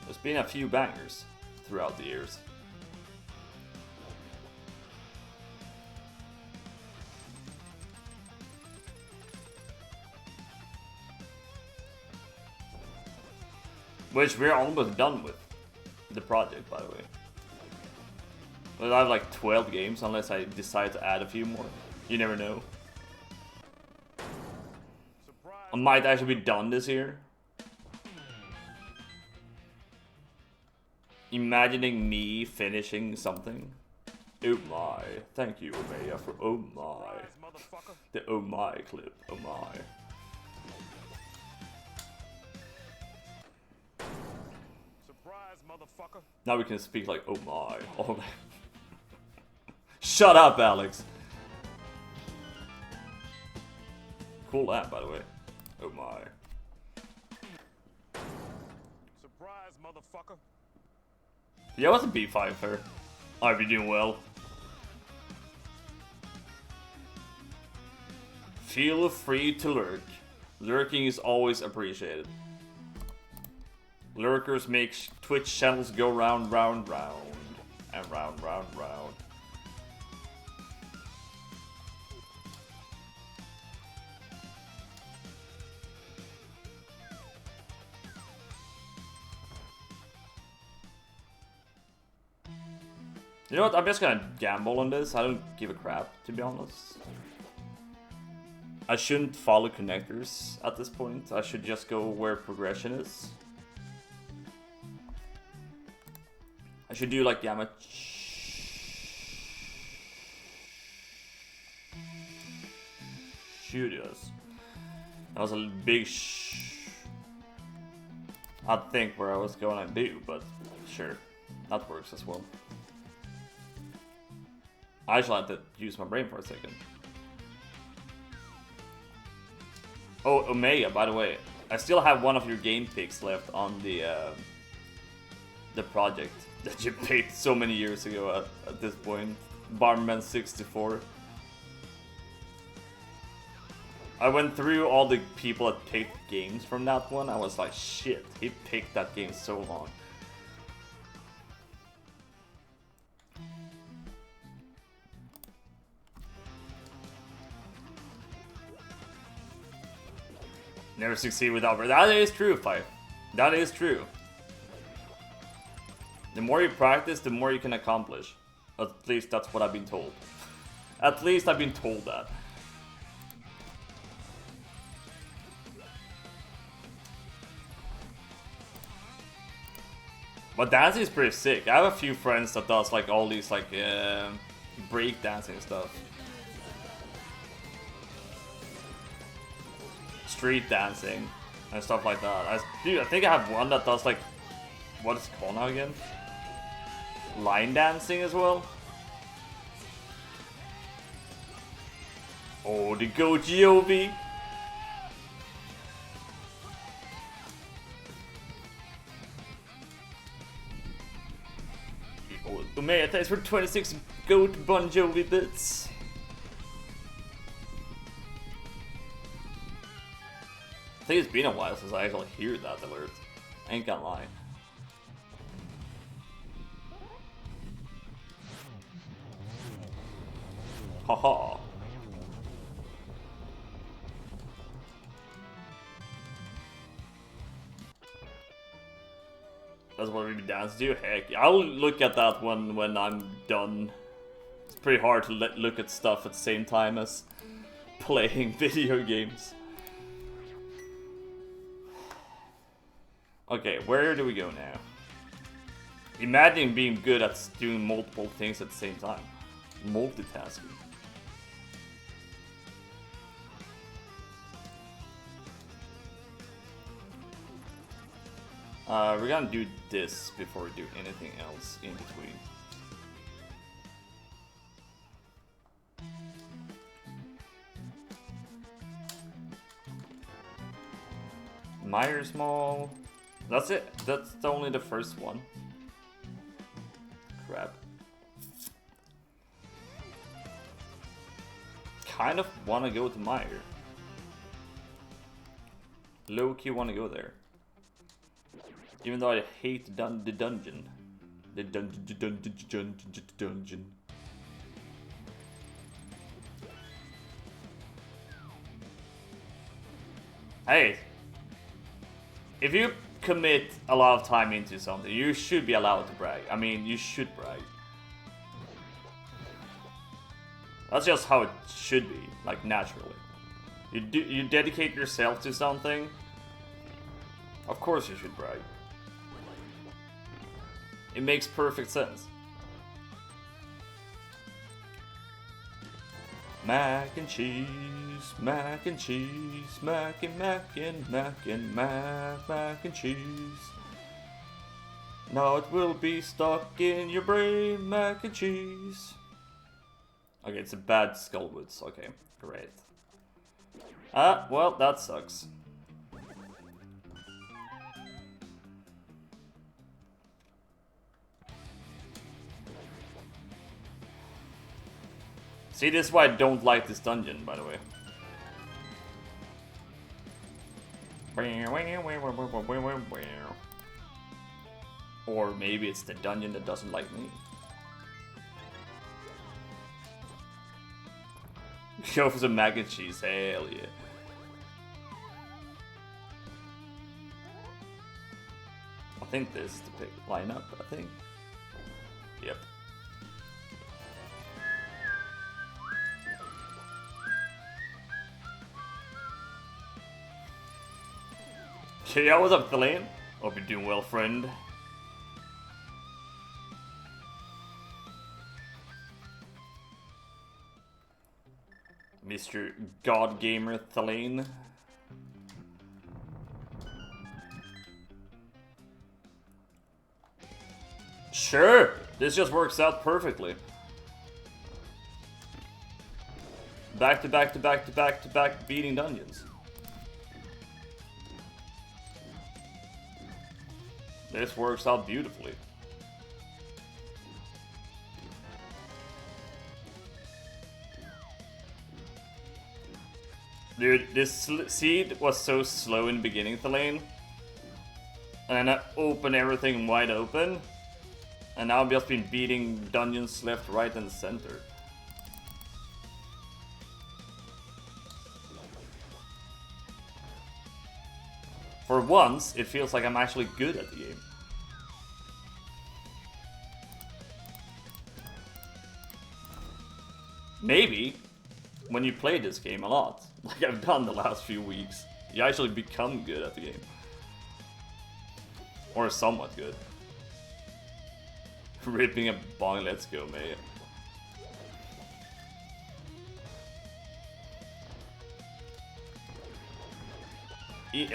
There's been a few bangers throughout the years. Which we're almost done with the project, by the way. But I have like 12 games unless I decide to add a few more. You never know. I might actually be done this year. Imagining me finishing something. Oh my. Thank you, Omega, for oh my. The oh my clip. Oh my. Now we can speak like oh my. Oh my. Shut up, Alex. Cool app, by the way. Oh my. Surprise, motherfucker. Yeah, what's a B5 her? I'd be doing well. Feel free to lurk. Lurking is always appreciated. Lurkers make Twitch channels go round, round, round. And round, round, round. You know what, I'm just gonna gamble on this. I don't give a crap, to be honest. I shouldn't follow connectors at this point. I should just go where progression is. I should do like Gamma Studios. That was a big I think where I was going to do, but sure, that works as well. I actually had to use my brain for a second. Oh, Omega, by the way, I still have one of your game picks left on the project that you picked so many years ago at this point. Barman 64. I went through all the people that picked games from that one. I was like, shit, he picked that game so long. Never succeed without... That is true, Fife. That is true. The more you practice, the more you can accomplish. At least that's what I've been told. At least I've been told that. But dancing is pretty sick. I have a few friends that does like all these like break dancing stuff. Street dancing and stuff like that. I think I have one that does like, what is it called now again? Line dancing as well. Oh, the go Giovi. Oh, Umea, thanks for 26 goat Bon Jovi bits. I think it's been a while since I actually hear that alert. I ain't gonna lie. Haha. That's what we dance do? Heck, I'll look at that one when I'm done. It's pretty hard to look at stuff at the same time as playing video games. Okay, where do we go now? Imagine being good at doing multiple things at the same time. Multitasking. We're gonna do this before we do anything else in between. Myers Mall. That's it. That's only the first one. Crap. Kind of want to go to Meyer. Low-key want to go there. Even though I hate the dungeon. The dungeon. Hey! If you commit a lot of time into something, you should be allowed to brag. I mean, you should brag. That's just how it should be, like naturally. You dedicate yourself to something, of course you should brag. It makes perfect sense. Mac and cheese, mac and cheese, mac and mac and mac and mac and cheese. Now it will be stuck in your brain, mac and cheese. Okay, it's a bad Skullwoods. Okay, great. Well, that sucks. See, this is why I don't like this dungeon, by the way. Or maybe it's the dungeon that doesn't like me. Go for some mac and cheese, hell yeah. I think this is the pick lineup, I think. Yep. Okay, yeah, what's up, Thelaine? Hope you're doing well, friend. Mr. God Gamer Thelaine. Sure! This just works out perfectly. Back to back to back to back to back beating dungeons. This works out beautifully. Dude, this seed was so slow in the beginning, Thelaine. And then I opened everything wide open. And now I've just been beating dungeons left, right, and center. For once, it feels like I'm actually good at the game. Maybe, when you play this game a lot, like I've done the last few weeks, you actually become good at the game. Or somewhat good. Ripping a bong, let's go, mate.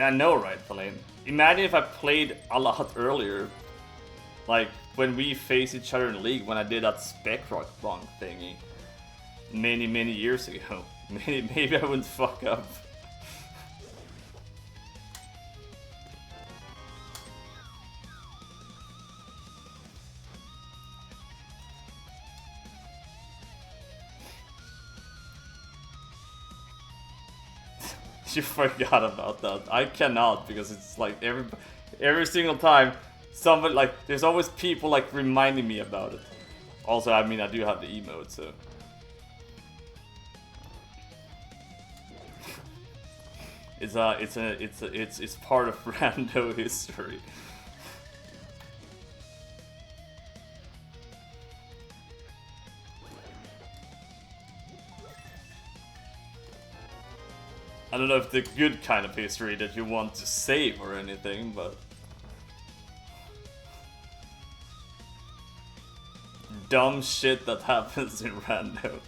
I know, right, Fellain? Imagine if I played a lot earlier. Like, when we faced each other in League, when I did that Spec Rock bong thingy. Many years ago. Maybe I wouldn't fuck up. You forgot about that. I cannot, because it's like every single time somebody, like, there's always people like reminding me about it. Also, I mean, I do have the emote, so it's part of rando history. I don't know if the good kind of history that you want to save or anything, but dumb shit that happens in rando.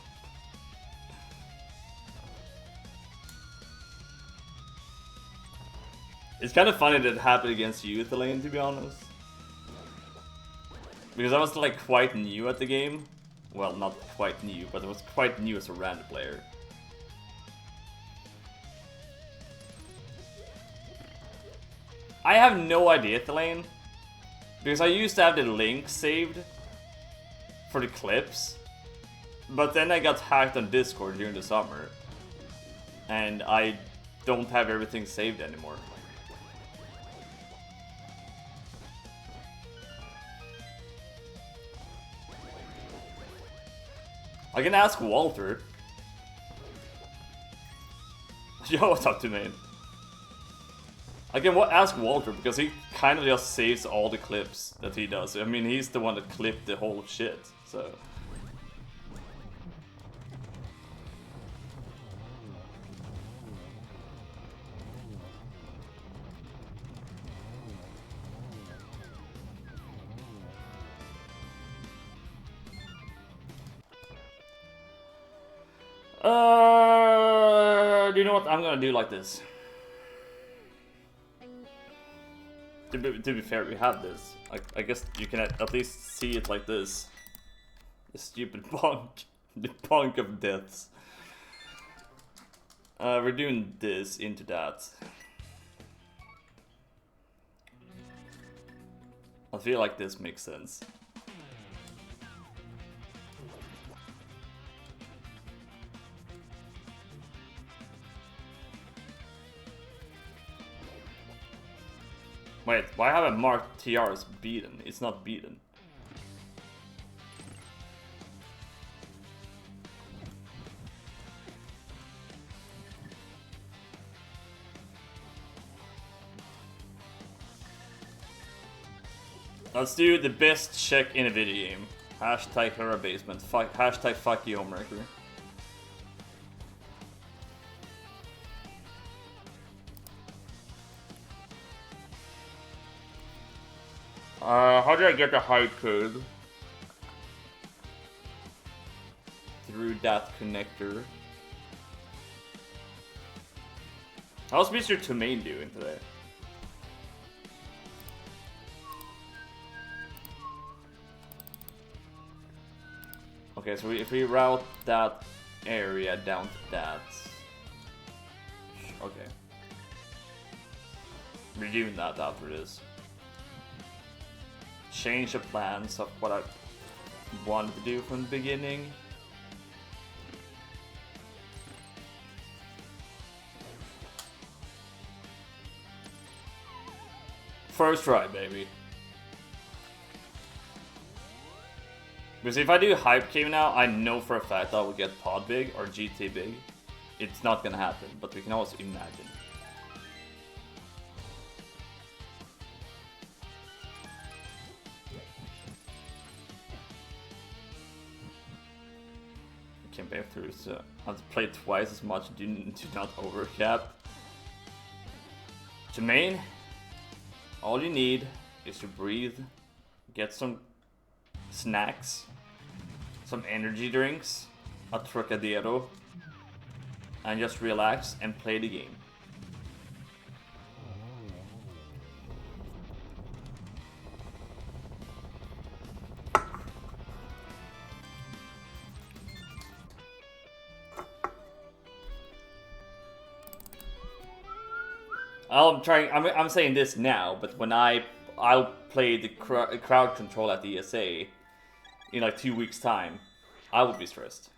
It's kind of funny that it happened against you, Elaine, to be honest. Because I was like quite new at the game. Well, not quite new, but I was quite new as a random player. I have no idea, Elaine. Because I used to have the link saved for the clips. But then I got hacked on Discord during the summer. And I don't have everything saved anymore. I can ask Walter. Yo, what's up to me? I can ask Walter because he kind of just saves all the clips that he does. I mean, he's the one that clipped the whole shit, so. Do you know what? I'm gonna do like this. To be fair, we have this. I guess you can at least see it like this. The stupid bonk. The bonk of deaths. We're doing this into that. I feel like this makes sense. Wait, why have I marked TR as beaten? It's not beaten. Let's do the best check in a video game. Hashtag Hera Basement. Hashtag fuck you, Homewrecker. How did I get the hide code? Through that connector. How's Mr. Tomaine doing today? Okay, so if we route that area down to that. Okay. We're doing that after this. Change the plans of what I wanted to do from the beginning. First try, baby. Because if I do Hype Cave now, I know for a fact I will get Pod Big or GT Big. It's not gonna happen, but we can always imagine. Can't bear through, so I have to play twice as much. Do not overcap. Jermaine, all you need is to breathe, get some snacks, some energy drinks, a trocadero, and just relax and play the game. I'm saying this now, but when I'll play the crowd control at the ESA in like 2 weeks' time, I would be stressed.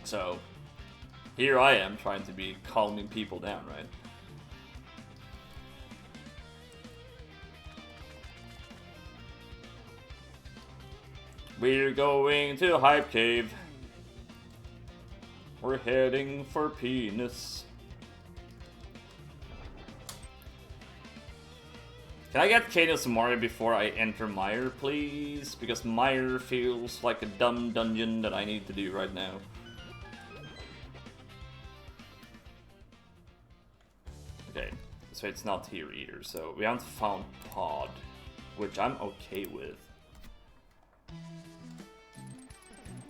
So here I am trying to be calming people down, right? We're going to Hype Cave. We're heading for penis. Can I get Cadence Mario before I enter Mire, please? Because Mire feels like a dumb dungeon that I need to do right now. Okay, so it's not here either. So we haven't found Pod, which I'm okay with.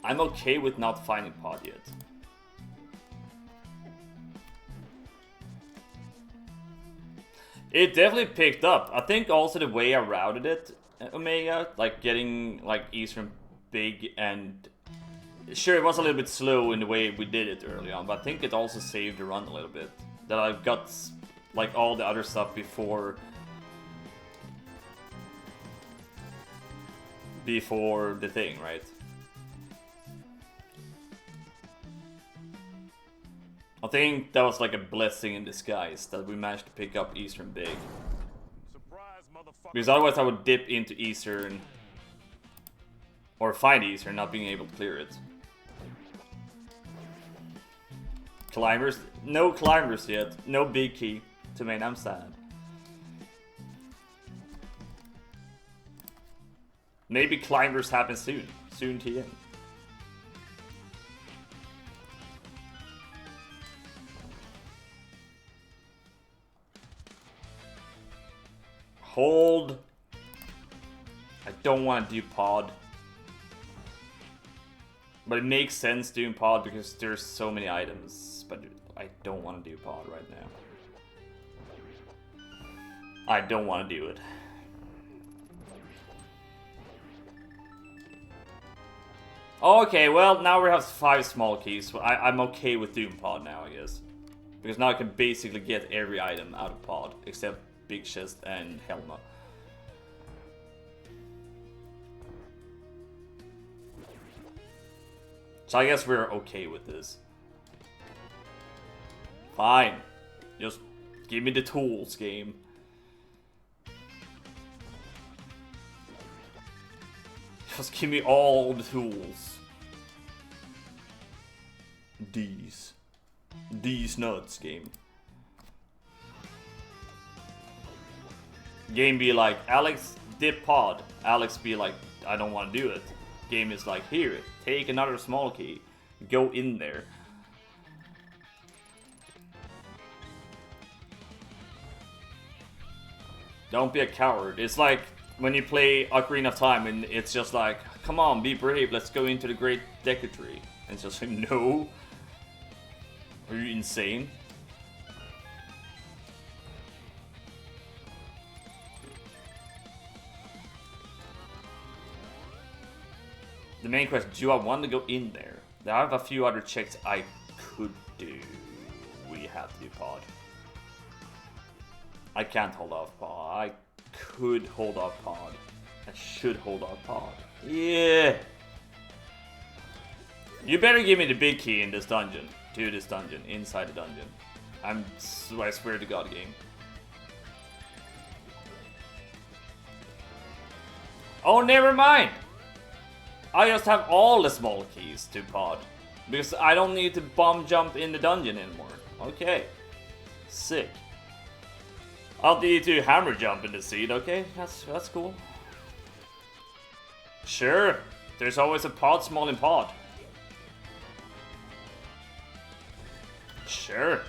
I'm okay with not finding Pod yet. It definitely picked up. I think also the way I routed it, Omega, like getting like Eastern big, and sure it was a little bit slow in the way we did it early on, but I think it also saved the run a little bit. That I've got like all the other stuff before the thing, right? I think that was like a blessing in disguise that we managed to pick up Eastern big. Surprise, motherfucker. Because otherwise I would dip into Eastern or find Eastern, not being able to clear it. Climbers? No climbers yet. No big key. To me, I'm sad. Maybe climbers happen soon. Soon TM. Hold. I don't want to do pod. But it makes sense doing pod because there's so many items. But I don't want to do pod right now. I don't want to do it. Okay, well, now we have 5 small keys. So I'm okay with doing pod now, I guess. Because now I can basically get every item out of pod. Except Big Chest and Helma. So I guess we're okay with this. Fine. Just give me the tools, game. Just give me all the tools. These nuts, game. Game be like, Alex, dip pod. Alex be like, I don't want to do it. Game is like, here, take another small key. Go in there. Don't be a coward. It's like when you play Ocarina of Time and it's just like, come on, be brave, let's go into the Great Deku Tree. And it's just like, no. Are you insane? The main question, do I want to go in there? I have a few other checks I could do. We have to do pod. I can't hold off pod. I could hold off pod. I should hold off pod. Yeah. You better give me the big key in this dungeon. To this dungeon. Inside the dungeon. I swear to God, game. Oh, never mind. I just have all the small keys to pod. Because I don't need to bomb jump in the dungeon anymore. Okay. Sick. I'll need to hammer jump in the seat, okay? That's cool. Sure. There's always a pod small in pod. Sure.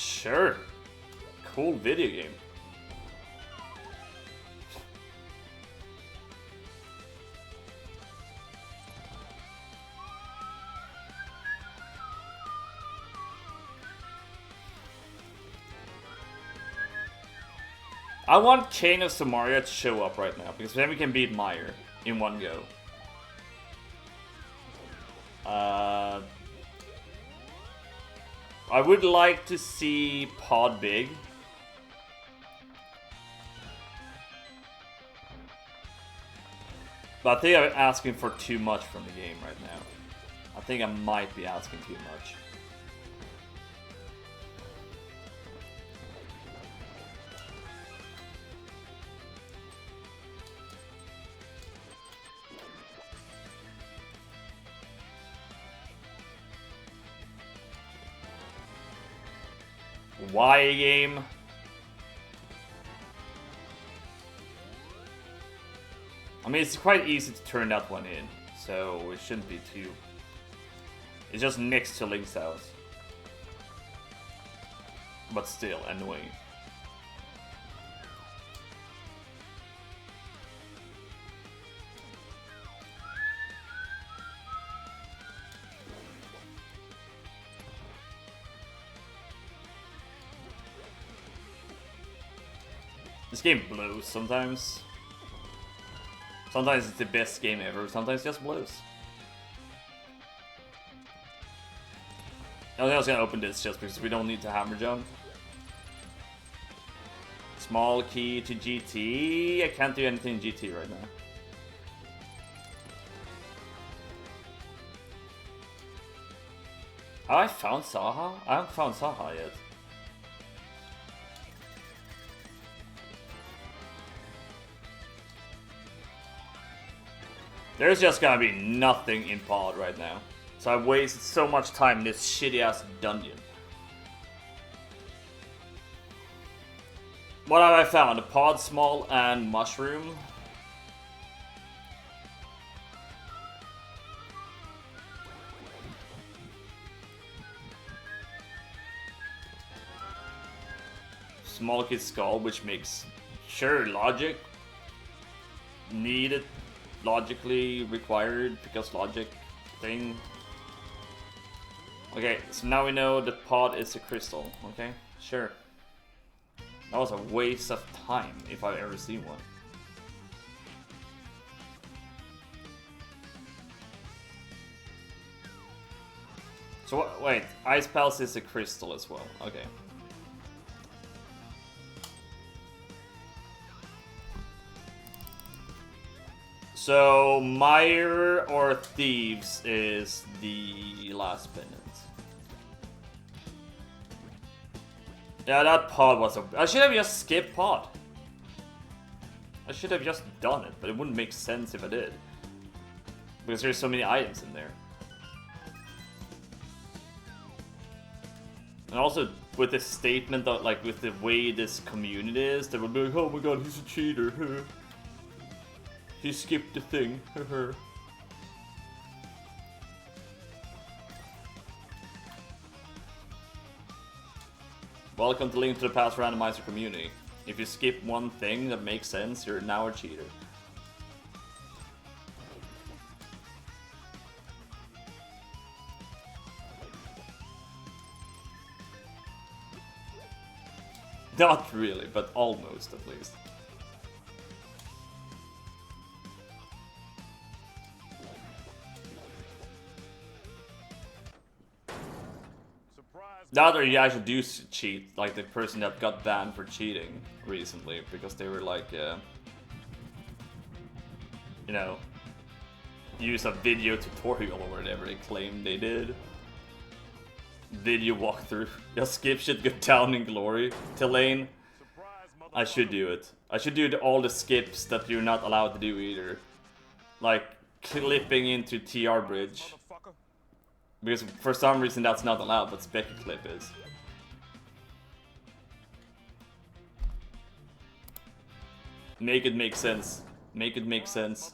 Sure. Cool video game. I want Kane of Samaria to show up right now, because then we can beat Meyer in one go. I would like to see Pod Big. But I think I'm asking for too much from the game right now. I think I might be asking too much. Why a game? I mean, it's quite easy to turn that one in, so it shouldn't be too... It's just next to Link's house. But still, annoying. This game blows sometimes. Sometimes it's the best game ever, sometimes it just blows. I was gonna open this just because we don't need to hammer jump. Small key to GT. I can't do anything in GT right now. Have I found Saha? I haven't found Saha yet. There's just gonna be nothing in Pod right now. So I've wasted so much time in this shitty ass dungeon. What have I found? A Pod, Small, and Mushroom. Small Kid Skull, which makes sure logic needed. Logically required because logic thing. Okay, so now we know that Pod is a crystal. Okay, sure. That was a waste of time if I've ever seen one. So what, wait, Ice Palace is a crystal as well. Okay. So, Meyer or Thieves is the last pendant. Yeah, that Pod was a... I should have just skipped Pod. I should have just done it, but it wouldn't make sense if I did. Because there's so many items in there. And also, with the statement that, like, with the way this community is, they would be like, oh my god, he's a cheater. He skipped the thing. Welcome to Link to the Past Randomizer community. If you skip one thing that makes sense, you're now a cheater. Not really, but almost at least. The other, you actually do cheat, like the person that got banned for cheating recently, because they were like, you know, use a video tutorial or whatever they claimed they did. Video walkthrough. Just skip shit, get down in glory. Lane. I should do it. I should do all the skips that you're not allowed to do either. Like, clipping into TR Bridge. Because for some reason that's not allowed, but Specky Clip is. Make it make sense. Make it make sense.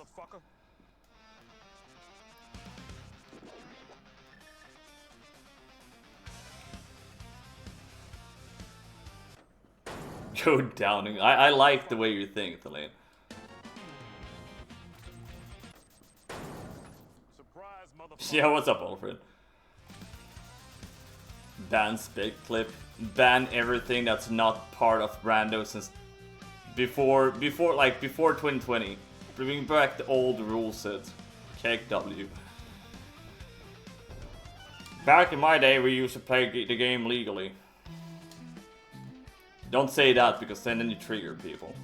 Go downing. I like the way you think, Elaine. Surprise, motherfucker. Yeah, what's up, Alfred? Ban spit clip. Ban everything that's not part of Rando since before 2020. Bring back the old rule set. KW. Back in my day, we used to play the game legally. Don't say that, because then you trigger people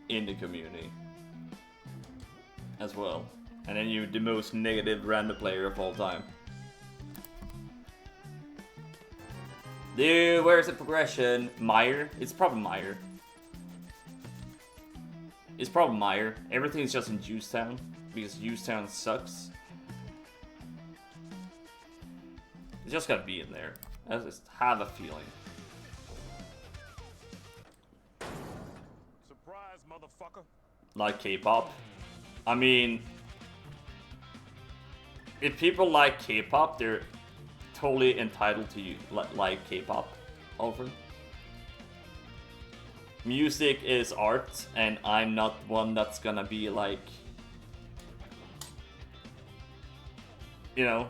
in the community as well. And then you're the most negative random player of all time. Dude, where's the progression? Meyer? It's probably Meyer. It's probably Meyer. Everything's just in Juicetown, because Juicetown sucks. It's just gotta be in there. I just have a feeling. Surprise, motherfucker. Like K-pop. I mean, if people like K-pop, they're totally entitled to like K-pop. Over. Music is art, and I'm not one that's gonna be like, you know,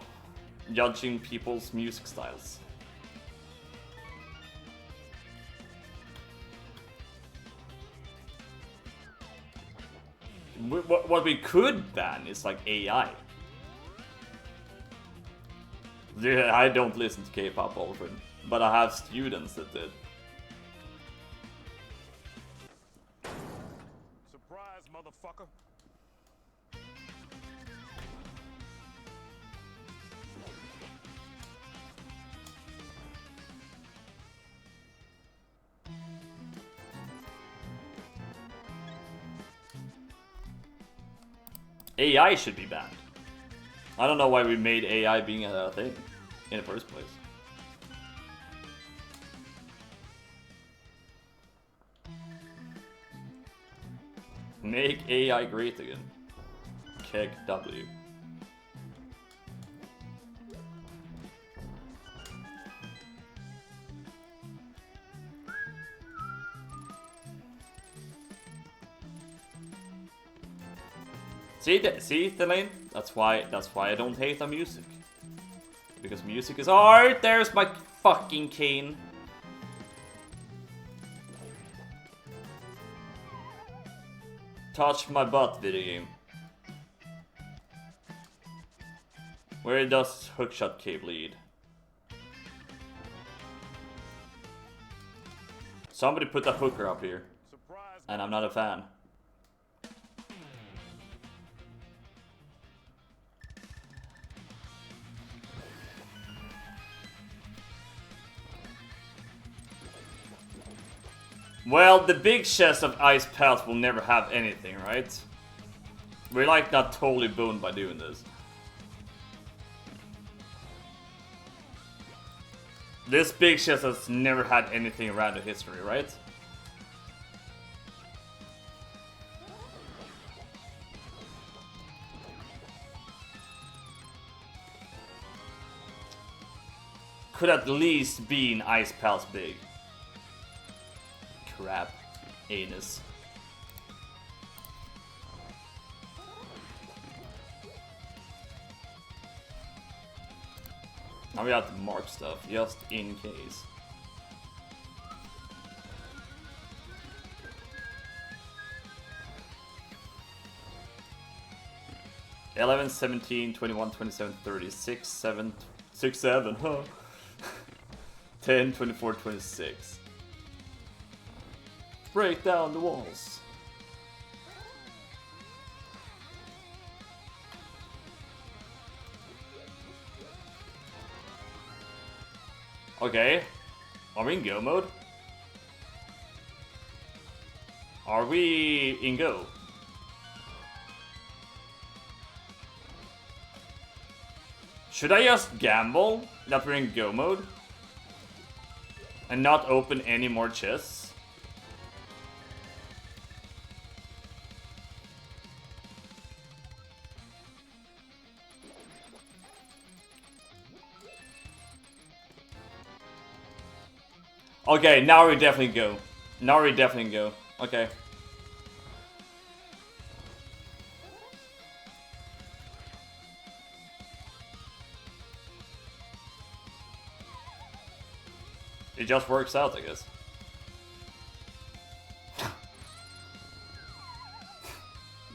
judging people's music styles. What we could ban is like AI. Yeah, I don't listen to K-pop often, but I have students that did. Surprise, motherfucker. AI should be banned. I don't know why we made AI being a thing in the first place. Make AI great again. Keg W. See, Elaine? That's why I don't hate on music. Because music is art. There's my fucking cane. Touch my butt video game. Where does hookshot cave lead? Somebody put a hooker up here. Surprise. And I'm not a fan. Well, the big chest of ice pals will never have anything, right? We're like not totally boned by doing this. This big chest has never had anything around the history, right? Could at least be an ice pals big. Crap. Anus. Now we have to mark stuff, just in case. $11, 17, 21, 27, 36, 7, 6, 7, huh? 10, 24, 26. Break down the walls. Okay. Are we in go mode? Are we in go? Should I just gamble that we're in go mode? And not open any more chests? Okay, now we definitely go. Nari definitely go. Okay. It just works out, I guess.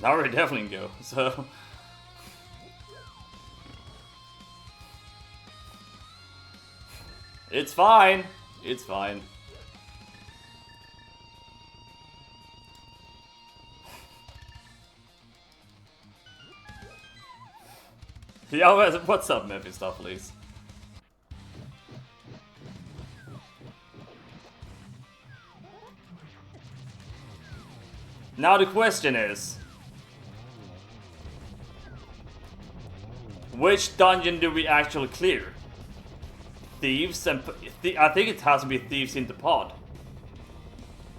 Nari definitely go, so... It's fine. It's fine. Yeah, what's up, Mephistopheles? Now the question is... which dungeon do we actually clear? Thieves and... I think it has to be Thieves into Pod.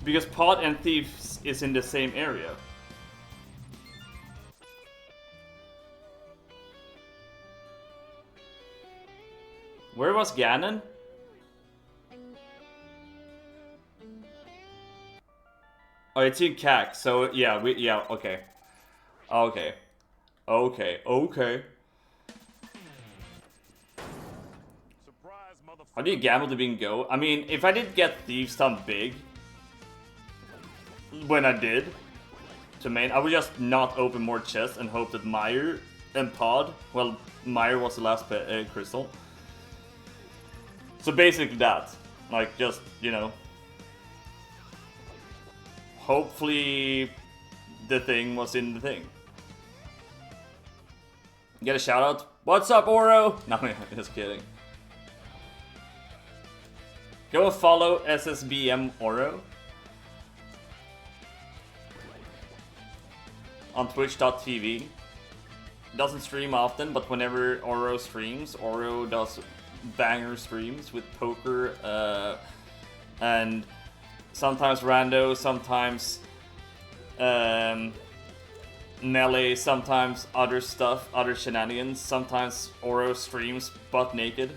Because Pod and Thieves is in the same area. Where was Ganon? Oh, it's in CAC, so yeah, okay. Okay. Surprise, motherfucker. How do you gamble to being go? I mean, if I did get Thieves done big, when I did, to main, I would just not open more chests and hope that Meyer and Pod, well, Meyer was the last crystal. So basically that, like just, you know, hopefully the thing was in the thing. Get a shout out. What's up, Oro? No, just kidding. Go and follow SSBM Oro on twitch.tv. Doesn't stream often, but whenever Oro streams, Oro does banger streams with poker and sometimes rando, sometimes melee, sometimes other stuff, other shenanigans. Sometimes Oro streams butt naked.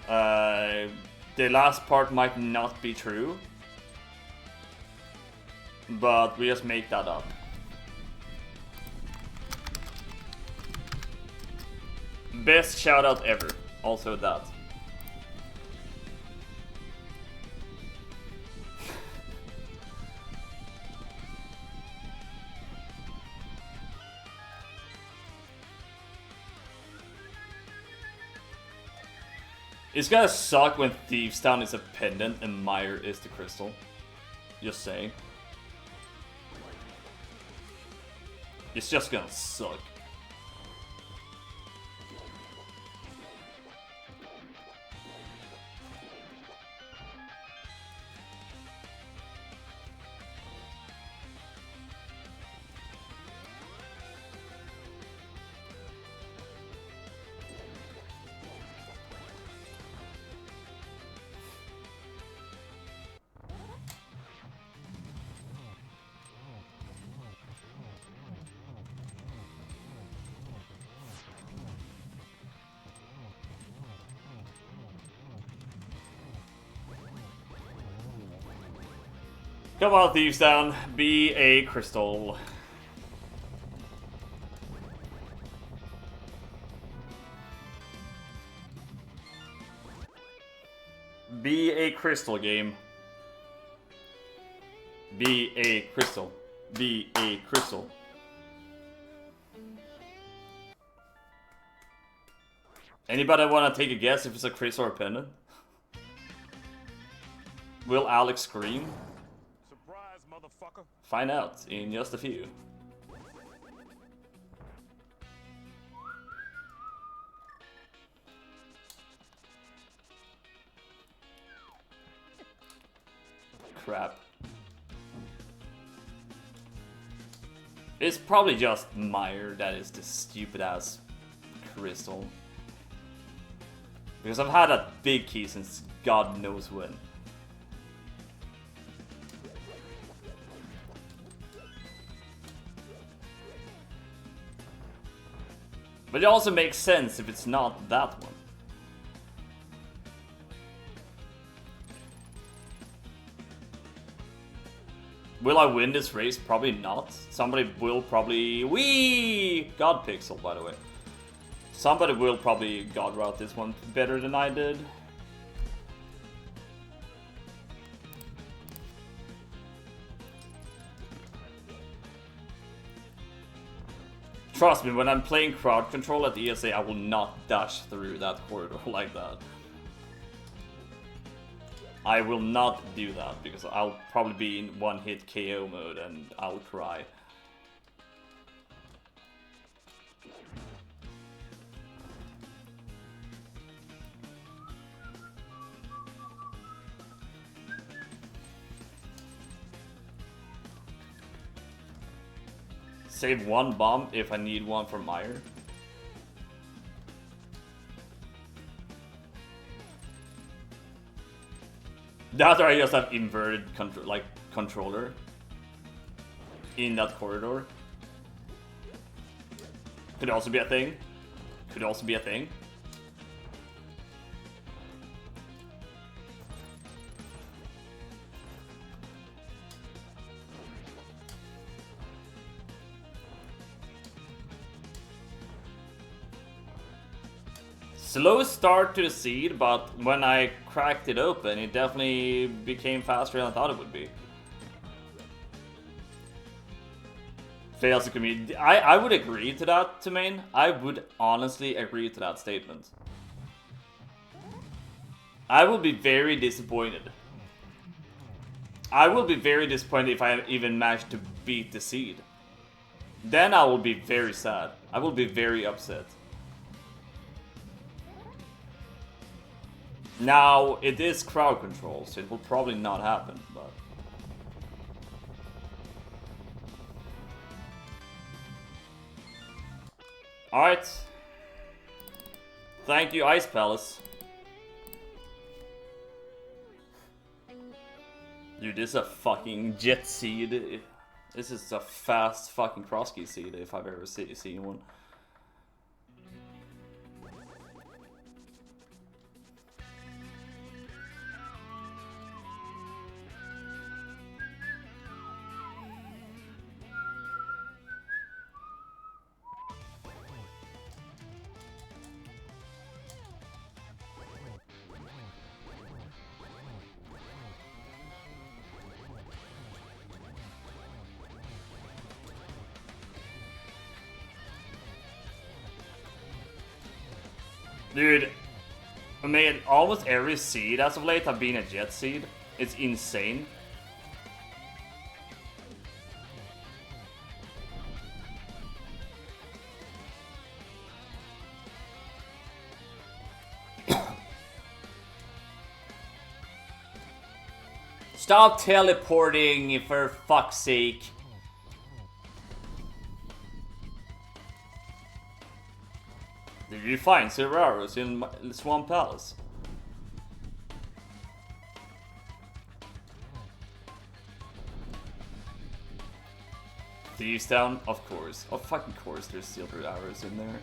The last part might not be true, but we just make that up. Best shout out ever. Also that. It's gonna suck when Thieves Town is a pendant and Meyer is the crystal. Just saying. It's just gonna suck. Come on, Thieves Town, be a crystal. Be a crystal game. Be a crystal. Be a crystal. Anybody wanna take a guess if it's a crystal or a pendant? Will Alex scream? Surprise, motherfucker. Find out in just a few. Crap. It's probably just Meyer that is the stupid ass crystal. Because I've had a big key since God knows when. But it also makes sense if it's not that one. Will I win this race? Probably not. Somebody will probably... Wee! God Pixel, by the way. Somebody will probably God route this one better than I did. Trust me, when I'm playing crowd control at the ESA, I will not dash through that corridor like that. I will not do that, because I'll probably be in one-hit KO mode and I'll cry. Save one bomb if I need one for Meyer. That or I just have inverted controller in that corridor. Could also be a thing. Could also be a thing. Slow start to the seed, but when I cracked it open, it definitely became faster than I thought it would be. Fails the community. I would agree to that, Tumain. I would honestly agree to that statement. I will be very disappointed. I will be very disappointed if I even manage to beat the seed. Then I will be very sad. I will be very upset. Now, it is crowd control, so it will probably not happen, but... Alright. Thank you, Ice Palace. Dude, this is a fucking jet seed. This is a fast fucking Crosskeys seed if I've ever seen one. Dude, I mean, almost every seed as of late have been a jet seed. It's insane. Stop teleporting, for fuck's sake. Did you find silver arrows in Swamp Palace? Thieves Town? Of course. Of fucking course there's silver arrows in there.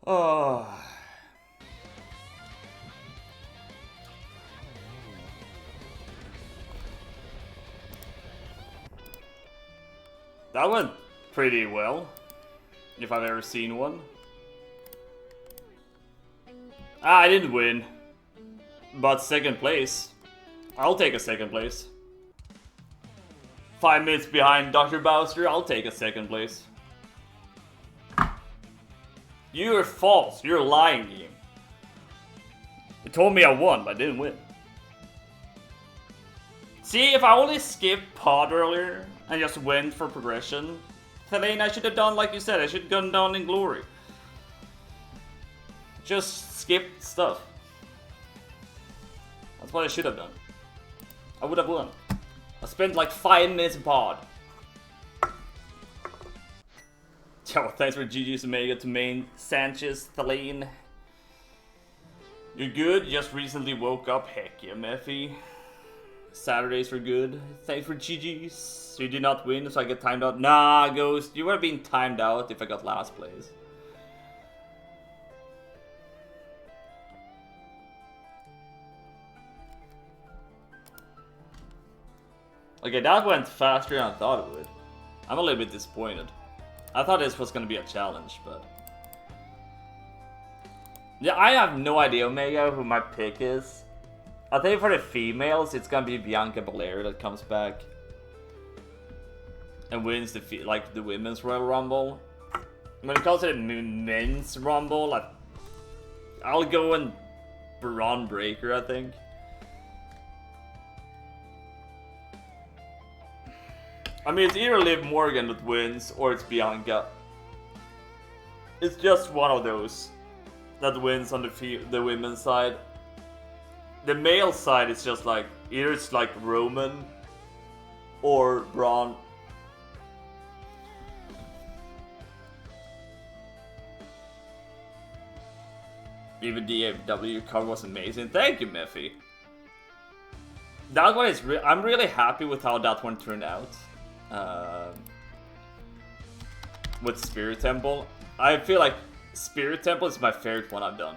Oh. That went pretty well, if I've ever seen one. I didn't win, but second place. I'll take a second place. 5 minutes behind Dr. Bowser, I'll take a second place. You're false, you're lying, game. You told me I won, but I didn't win. See, if I only skipped pod earlier and just went for progression, Helene, I should have done like you said. I should have gone down in glory. Just skip stuff. That's what I should have done. I would have won. I spent like 5 minutes in pod. Yo, thanks for GG's Omega to main Sanchez, Thaleen. You're good, you just recently woke up. Heck yeah, Mephi. Saturdays were good. Thanks for GG's. You did not win, so I get timed out. Nah, Ghost, you would have been timed out if I got last place. Okay, that went faster than I thought it would. I'm a little bit disappointed. I thought this was gonna be a challenge, but... yeah, I have no idea, Omega, who my pick is. I think for the females, it's gonna be Bianca Belair that comes back. And wins the women's Royal Rumble. When it comes to the men's Rumble, I'll go in Braun Breaker, I think. I mean, it's either Liv Morgan that wins, or it's Bianca. It's just one of those that wins on the women's side. The male side is just like, either it's like Roman or Braun. Even DAW cover was amazing. Thank you, Mephi. That one is I'm really happy with how that one turned out. With Spirit Temple. I feel like Spirit Temple is my favorite one I've done.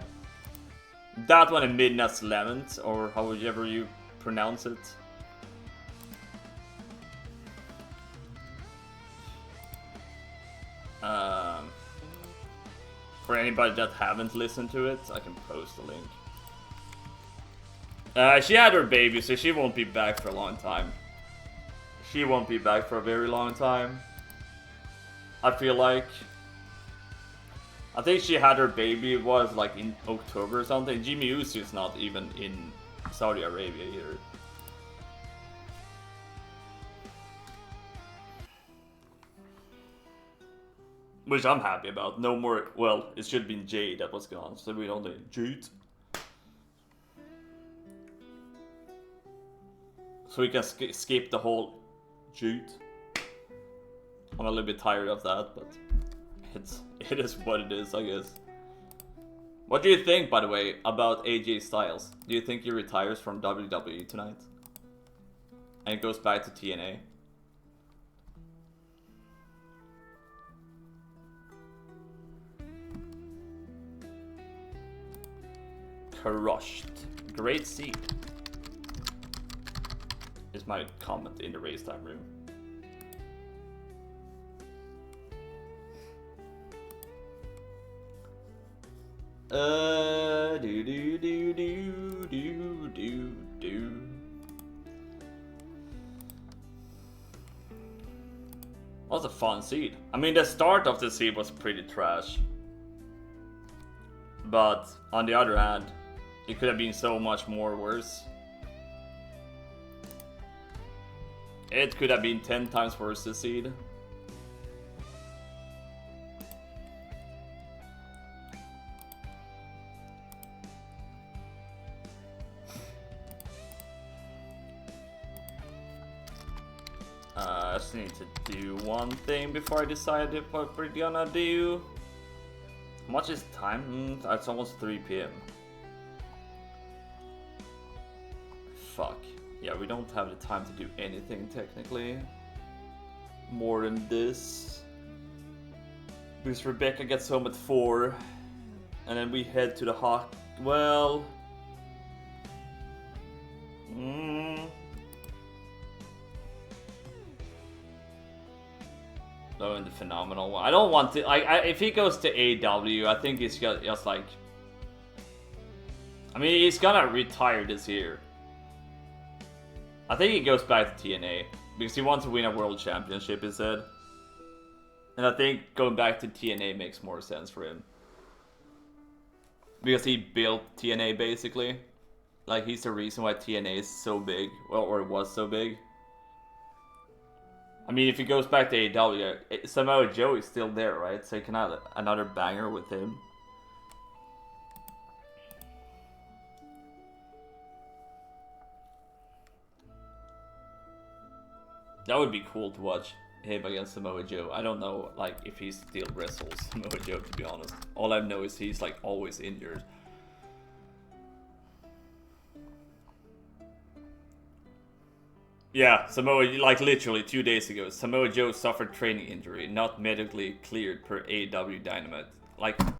That one in Midnight's Lament, or however you pronounce it. For anybody that haven't listened to it, I can post a link. She had her baby, so she won't be back for a long time. She won't be back for a very long time. I feel like. I think she had her baby, was like in October or something. Jimmy Uso is not even in Saudi Arabia either. Which I'm happy about. No more, well, it should have been Jade that was gone, so we don't need Jade. So we can skip the whole Jade. I'm a little bit tired of that, but it is what it is, I guess. What do you think, by the way, about AJ Styles? Do you think he retires from WWE tonight? And goes back to TNA? Crushed. Great seed. Is my comment in the race time room. Do. Was a fun seed. I mean, the start of the seed was pretty trash. But on the other hand, it could have been so much more worse. It could have been 10 times worse this seed. I just need to do one thing before I decide what we're gonna do. How much is time? It's almost 3 PM. Fuck. Yeah, we don't have the time to do anything technically. More than this. Because Rebecca gets home at 4. And then we head to the Hawk. Well. Oh, and the phenomenal one. I don't want to. If he goes to AW, I think it's just like. I mean, he's gonna retire this year. I think he goes back to TNA because he wants to win a world championship instead. And I think going back to TNA makes more sense for him. Because he built TNA basically. Like, he's the reason why TNA is so big. Well, or it was so big. I mean, if he goes back to AEW, Samoa Joe is still there, right? So he can have another banger with him. That would be cool to watch him against Samoa Joe. I don't know, like, if he still wrestles Samoa Joe, to be honest. All I know is he's, like, always injured. Yeah, Samoa, like, literally 2 days ago, Samoa Joe suffered training injury, not medically cleared per AEW Dynamite. Like,